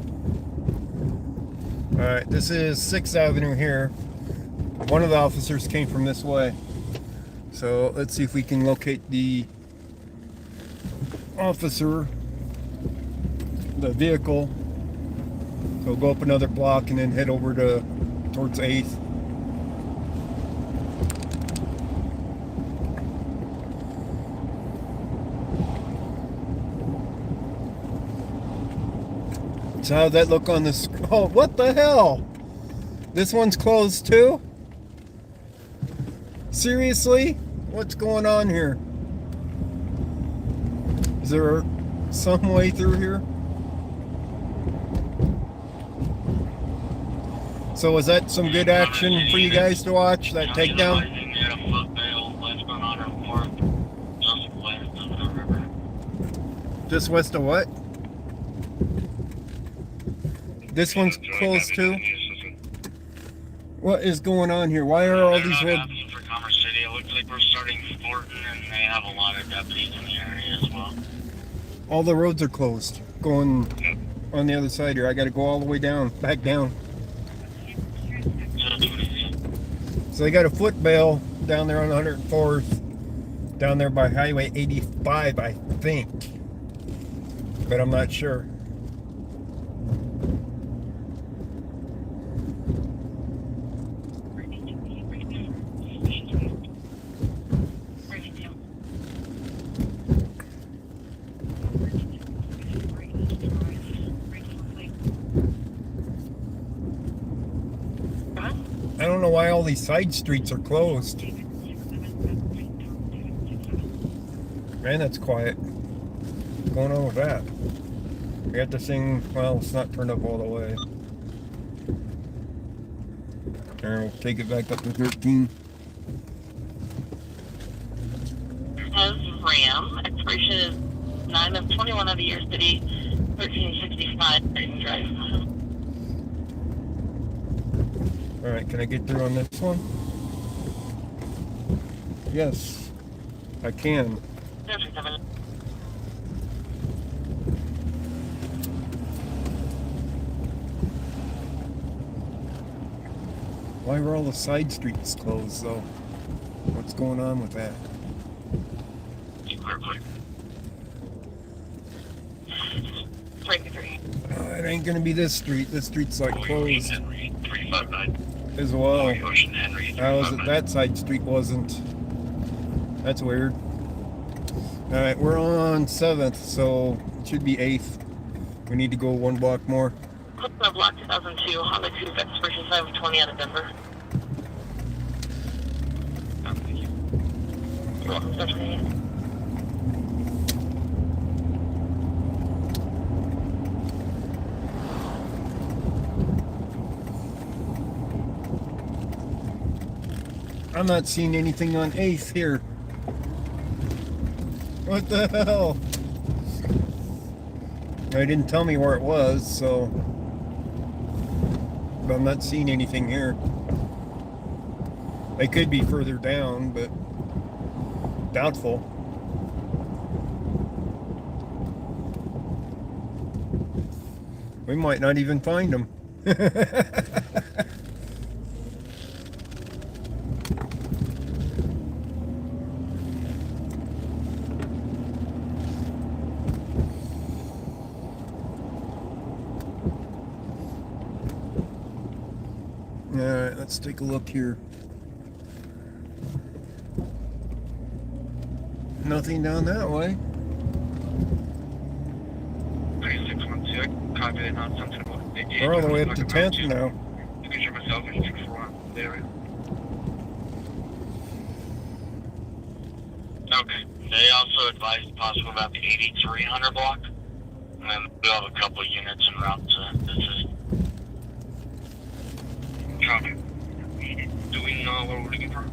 All right, this is 6th Avenue here. One of the officers came from this way. So let's see if we can locate the officer, the vehicle. So we'll go up another block and then head over towards 8th. So how'd that look on this? Oh, what the hell? This one's closed too? Seriously? What's going on here? Is there some way through here? So was that some good action for you guys to watch, that takedown? Just west of what? This one's closed too? What is going on here? Why are all these roads? For Commerce City, it looks like we're starting Thornton, and they have a lot of deputies in the area as well. All the roads are closed. Going on the other side here. I got to go all the way down, back down. So they got a foot bail down there on 104th, down there by Highway 85, I think. But I'm not sure. I don't know why all these side streets are closed. Man, that's quiet. What's going on with that? We got this thing, well, it's not turned up all the way. There, we'll take it back up to 13. Ram, expiration is 9 of 21 of the year city, 1365 Brighton Drive. Alright, can I get through on this one? Yes, I can. Why were all the side streets closed though? What's going on with that? It ain't gonna be this street. This street's like closed as well. How is it that side street wasn't? That's weird. Alright, we're on 7th, so it should be 8th. We need to go one block more. Block 2002, Honda Coupe, expiration 5 of 20 out of Denver. I'm not seeing anything on 8th here. What the hell? They didn't tell me where it was, so... But I'm not seeing anything here. They could be further down, but... doubtful. We might not even find them. Alright, let's take a look here. Nothing down that way. 3612, copy that on something about We're all the way up to 10th now. You can show myself in 641 the area. Okay. They also advised possible about the 8300 block. And then we have a couple of units en route to visit. Copy. Do we know what we're looking for?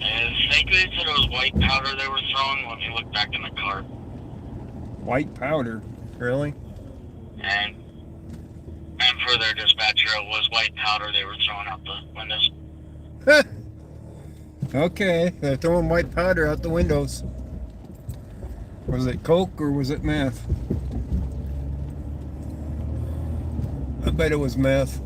And Snake said it was white powder they were throwing when he looked back in the car. White powder? Really? And for their dispatcher, it was white powder they were throwing out the windows. Okay, they're throwing white powder out the windows. Was it coke or was it meth? I bet it was meth.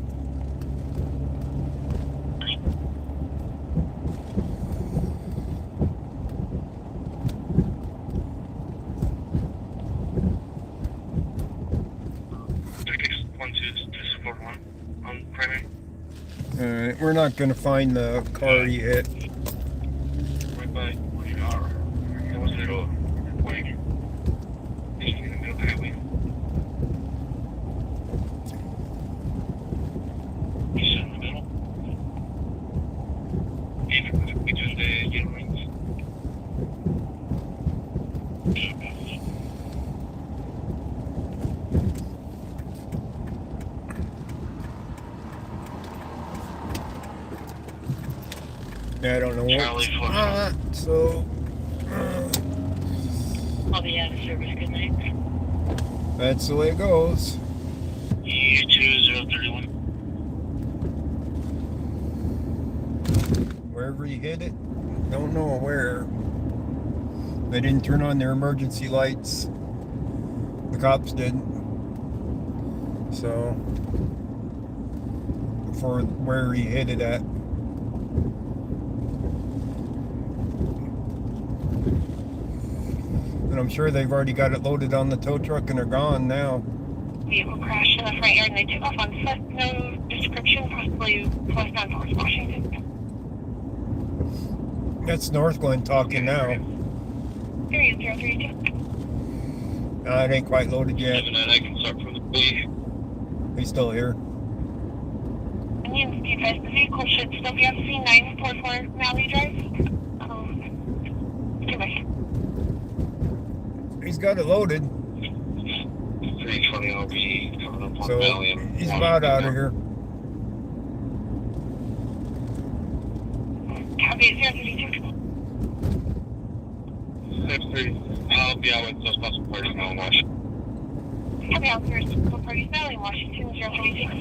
On primary. Alright, we're not gonna find the car he hit. Right by where you are. There was a little like in the middle of the highway. You said in the middle? In between the yellow rings. Yeah, I don't know Charlie what. 4. So. I'll be out of service. Good night. That's the way it goes. U2031. Wherever you hit it, don't know where. They didn't turn on their emergency lights. The cops didn't. So, for where he hit it at. And I'm sure they've already got it loaded on the tow truck and they're gone now. Vehicle crashed in the front yard and they took off on foot. No description, possibly close down towards Washington. That's Northglenn talking now. Period 032. It ain't quite loaded yet. I can start from the B. He's still here. Onions, be advised, the vehicle should still be on C944 Malley Drive. Goodbye. He's got it loaded, 320 LB coming up on so Valium. he's about out of here. Copy 032. 6-3. I'll be out with those possible parties now in Washington. Copy out for School Parties Valley, Washington 032.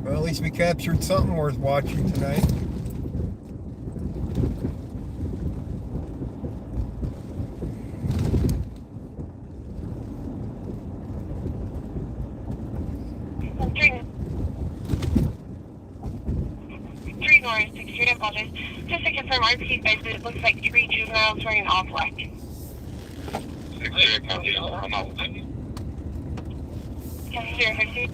Well, at least we captured something worth watching tonight. Three North, 6 apologize. Just to confirm, RP guys, it looks like 3 juveniles wearing all black. 6-3, copy. I'm out. Copy 032.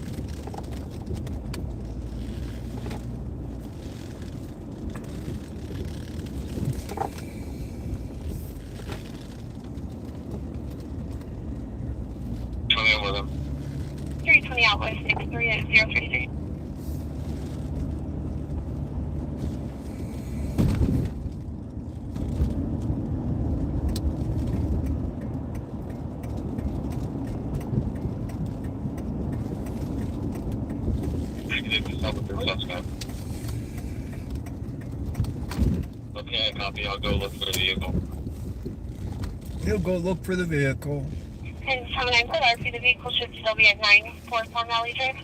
with him. 320 Outwest 63 at 033. Okay, I copy. I'll go look for the vehicle. He'll go look for the vehicle. And 79 for RP, the vehicle should still be at 944 Valley Drive.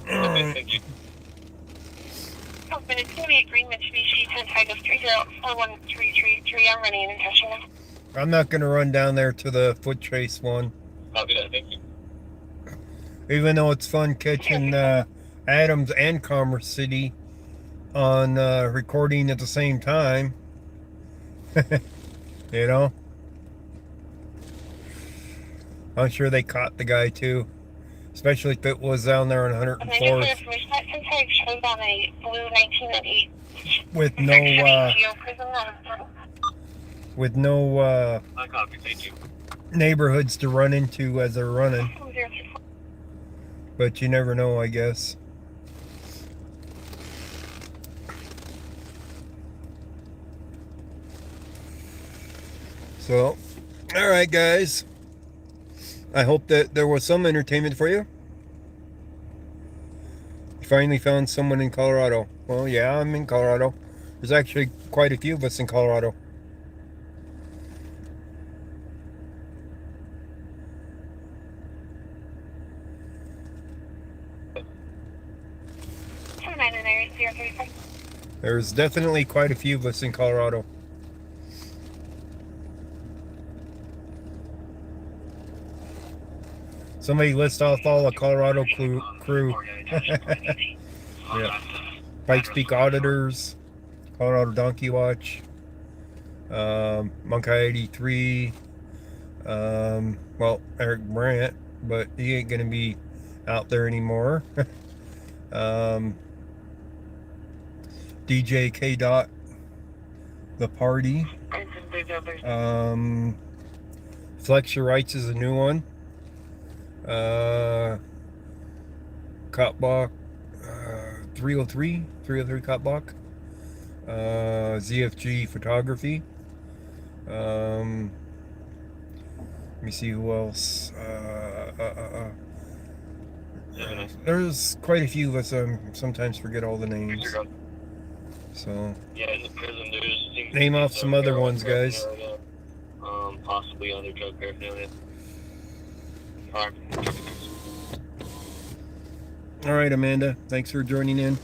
Okay, thank you. Oh, but it's going to be a green Mitsubishi 10 tag of 3041333. I'm running an intention now. I'm not going to run down there to the foot chase one. Copy that, thank you. Even though it's fun catching Adams and Commerce City on recording at the same time. You know? I'm sure they caught the guy too. Especially if it was down there on And then just for 104th information, that 10 tag shows on a blue 1908 with no I copy, thank you. neighborhoods to run into as they're running. But you never know, I guess. So, all right, guys. I hope that there was some entertainment for you. You finally found someone in Colorado. Well, yeah, I'm in Colorado. There's actually quite a few of us in Colorado. There's definitely quite a few of us in Colorado. Somebody list off all the Colorado crew. Yeah. Pikes Peak Auditors, Colorado Donkey Watch, Monkey 83, well, Eric Brandt, but he ain't gonna be out there anymore. DJ K. Dot, The Party. Flex Your Rights is a new one. Cop Block 303 Cop Block. ZFG Photography. Let me see who else. There's quite a few of us. Sometimes forget all the names. So Yeah, in the prison there's name off some other ones, guys. Possibly other drug paraphernalia. All right, Amanda. Thanks for joining in.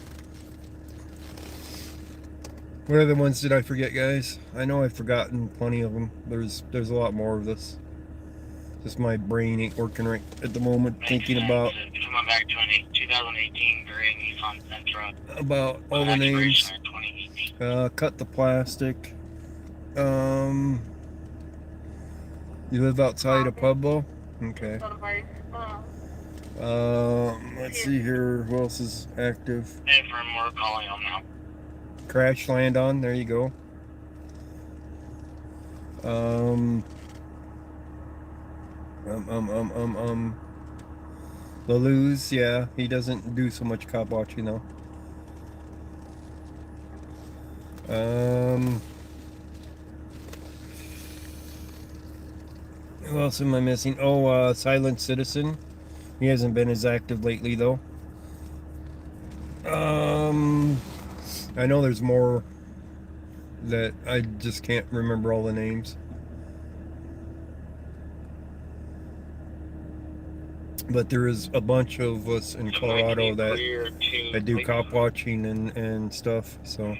What other ones did I forget, guys? I know I've forgotten plenty of them. There's a lot more of this. Just my brain ain't working right at the moment, thinking about Coming back to a 2018 gray Nissan Sentra. about all the names. Cut the plastic. You live outside of Pueblo? Okay. Let's see here. Who else is active? Hey, for more calling on now. Crash Land On. There you go. Laluz, yeah, he doesn't do so much cop watching though. Who else am I missing? Oh, Silent Citizen. He hasn't been as active lately though. I know there's more that I just can't remember all the names. But there is a bunch of us in Colorado that do cop watching and stuff. So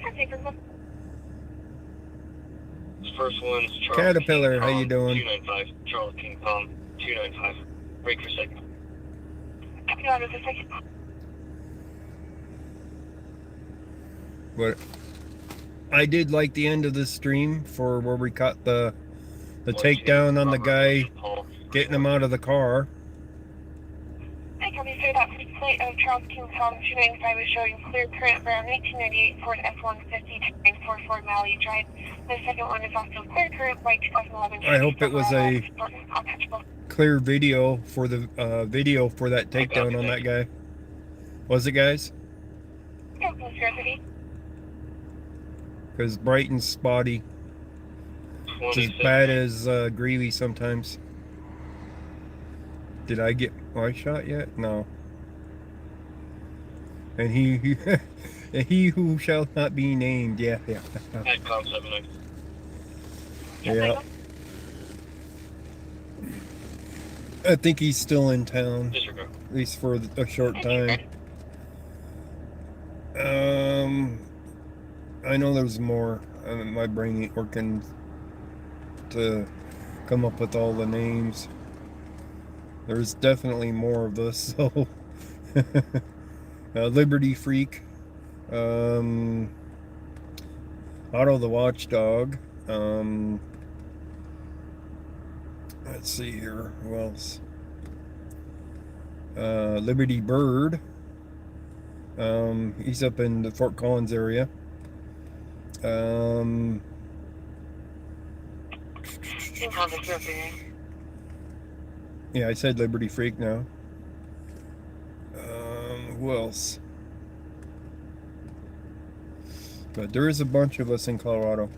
first one's Charles Caterpillar, King how you doing? 295. Charles King Kong 295. Break for a second. But I did like the end of this stream for where we caught the takedown on the guy getting him out of the car. Hi, Tommy. So that first plate of Charles King Kong 295 is showing clear current around 1998 Ford F-150 944 Valley Drive. The second one is also clear current by 2011. I hope it was a clear video for the that takedown on that guy. Was it, guys? Yeah, Miss Rosity. Because Brighton's spotty. It's as bad as Greeley sometimes. Did I get my shot yet? No. And he who shall not be named. Yeah. Headcom 79. Yeah. I think he's still in town, Disregard. at least for a short time. I know there's more. My brain ain't working to come up with all the names. There's definitely more of this. So, Liberty Freak, Otto the Watchdog. Let's see here. Who else? Liberty Bird. He's up in the Fort Collins area. Yeah, I said Liberty Freak now. Who else? But there is a bunch of us in Colorado.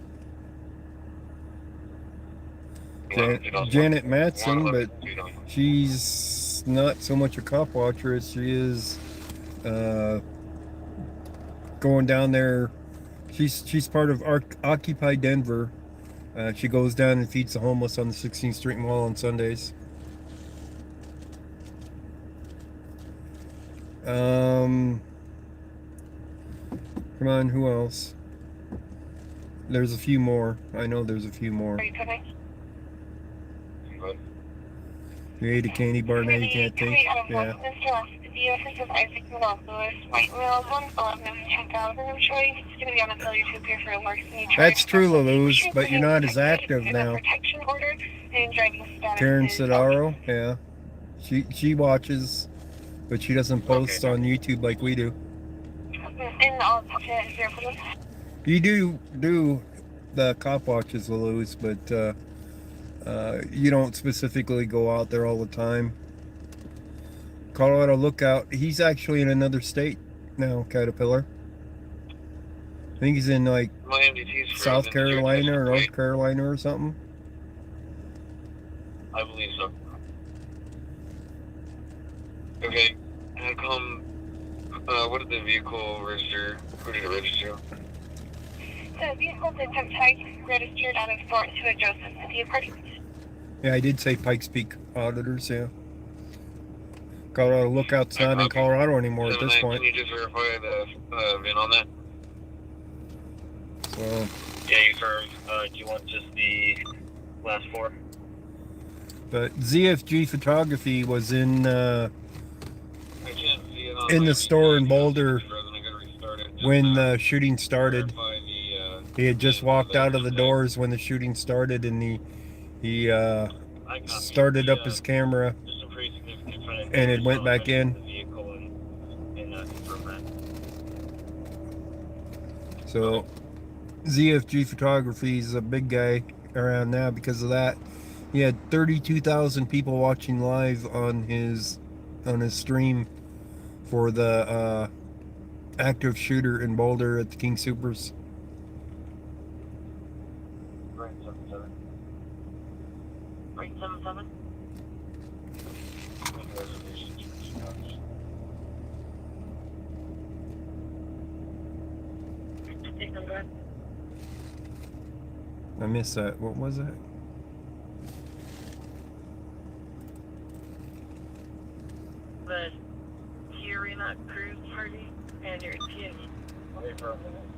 Janet Matson, but she's not so much a cop watcher as she is going down there. She's part of Occupy Denver. She goes down and feeds the homeless on the 16th Street Mall on Sundays. Come on, who else? There's a few more. I know there's a few more. Are you coming? You ate a candy bar, now you can't think. Yeah. The office of Isaac Monopolis, White Rail 111-10,000. I'm sure he's going to be on a failure to appear for a larceny charge. That's true, Laluz, but you're not as active now. Protection order and driving status. Karen Sidaro, yeah. She watches, but she doesn't post on YouTube like we do. And I'll talk to your police. You do the cop watches, Laluz, but you don't specifically go out there all the time. Colorado Lookout, he's actually in another state now, Caterpillar. I think he's in like South Carolina or North Carolina or something. I believe so. Okay, how come, what did the vehicle register? Who did it register? The vehicle's attempt tag registered out of Fort to a Joseph City apartment. Yeah, I did say Pikes Peak auditors, yeah. Colorado Lookout's not in Colorado anymore at this point. Can you just verify the VIN on that? So, Yeah, you confirmed. Do you want just the last four? but ZFG Photography was in I can't see it on in my the store in Boulder screen, brother, I gotta restart it. Just, when the shooting started. verify the, He had just walked out of the doors when the shooting started, and he started up his camera There's some pretty significant financial and it went back in. the vehicle and confirm that. So ZFG Photography is a big guy around now because of that. He had 32,000 people watching live on his stream for the active shooter in Boulder at the King Supers. Brighton 77. Brighton 77? Make reservations for 2 hours. Take them back. I missed that. What was that? The Arena Cruise Party and your team. Wait for a minute.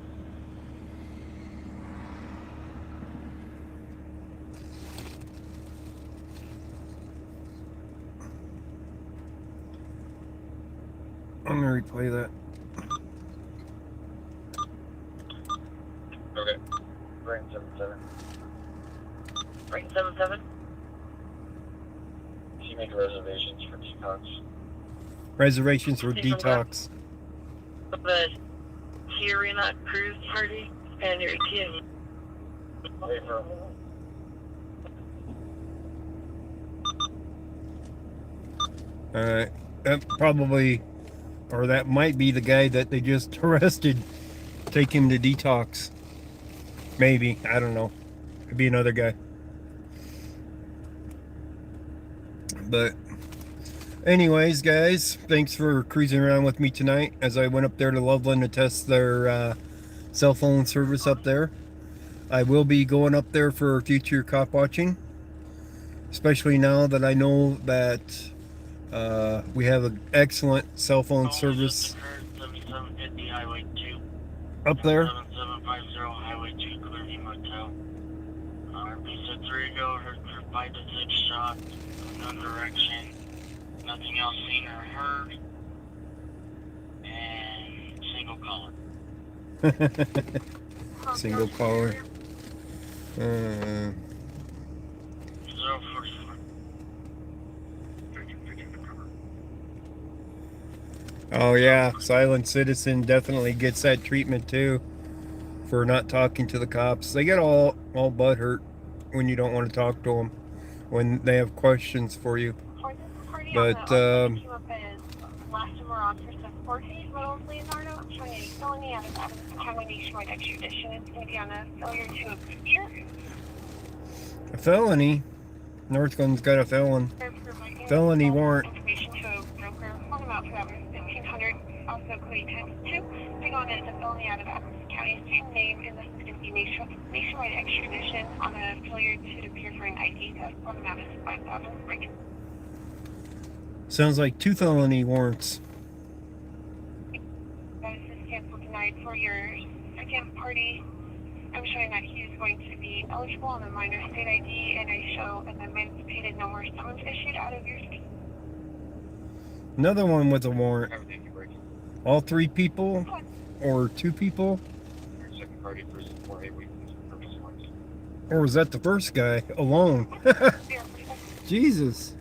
I'm gonna replay that. Okay. Brighton 77. Brighton 77? Can you make reservations for detox? Reservations for detox. The Arena Cruise Party and your team. Wait for a minute. That probably, or that might be the guy that they just arrested. Take him to detox. Maybe. I don't know. Could be another guy. But anyways, guys, thanks for cruising around with me tonight as I went up there to Loveland to test their cell phone service up there. I will be going up there for future cop watching, especially now that I know that we have an excellent cell phone service 7750 Highway 2. up there. 7750 Highway 2, Clearview Motel. RP said 3 ago, heard 5 to 6 shots, none direction, nothing else seen or heard, and single caller. Single caller. 044. Oh yeah, silent citizen definitely gets that treatment too for not talking to the cops. They get all butthurt when you don't want to talk to them when they have questions for you. But last time we're on for 714, Middle Leonardo, I'm showing a felony out of Adams County nationwide extradition. It's going to be on a failure to appear. a felony. Northland's got a felony warrant. Information to a broker. On them out for that 1500. Also, Clay times 2. Big on it is a felony out of Adams County. Same name, and this is going to be nationwide extradition on a failure to appear for an ID test. On them out is 5000. Brighton. Sounds like 2 felony warrants. This is cancel denied for your second party. I'm showing that he is going to be eligible on the minor state ID, and I show an emancipated no more summons issued out of your state. Another one with a warrant. All 3 people or 2 people? Second party person, 4 8 weeks, purpose warrants. Or was that the first guy alone? Jesus.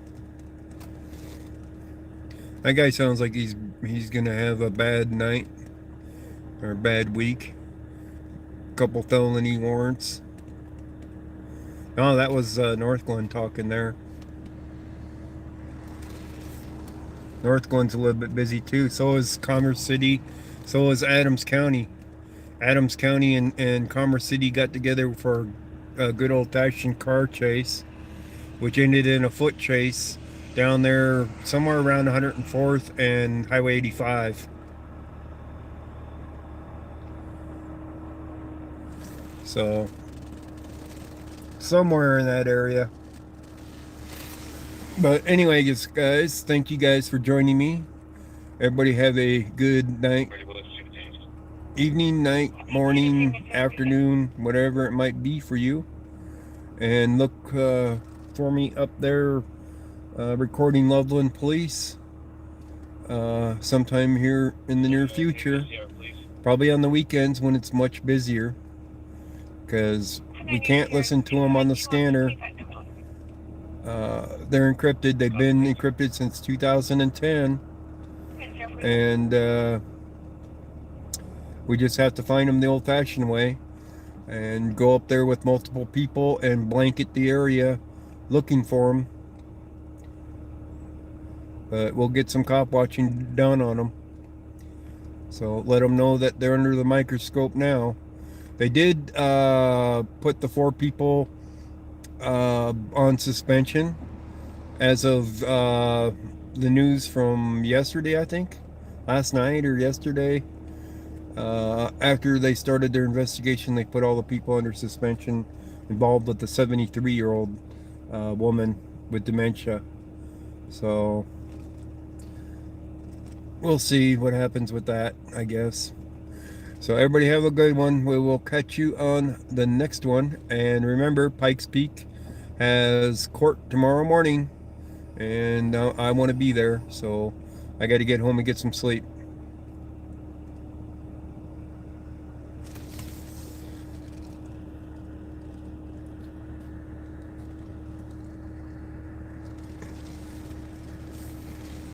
That guy sounds like he's gonna have a bad night or a bad week. Couple felony warrants. Oh, that was Northland talking there. Northland's a little bit busy too. So is Commerce City. So is Adams County. Adams County and Commerce City got together for a good old-fashioned car chase, which ended in a foot chase down there somewhere around 104th and Highway 85. So somewhere in that area. But anyway, guys, thank you guys for joining me. Everybody have a good night, evening, night, morning, afternoon, whatever it might be for you. And look for me up there recording Loveland Police sometime here in the near future. Probably on the weekends when it's much busier, because we can't listen to them on the scanner. They're encrypted. They've been encrypted since 2010, and we just have to find them the old-fashioned way and go up there with multiple people and blanket the area looking for them. But we'll get some cop watching done on them, so let them know that they're under the microscope now. They did put the 4 people on suspension as of the news from yesterday, I think, last night or yesterday. After they started their investigation, they put all the people under suspension involved with the 73-year-old woman with dementia. So we'll see what happens with that, I guess. So everybody have a good one. We will catch you on the next one. And remember, Pikes Peak has court tomorrow morning, and I want to be there, so I got to get home and get some sleep.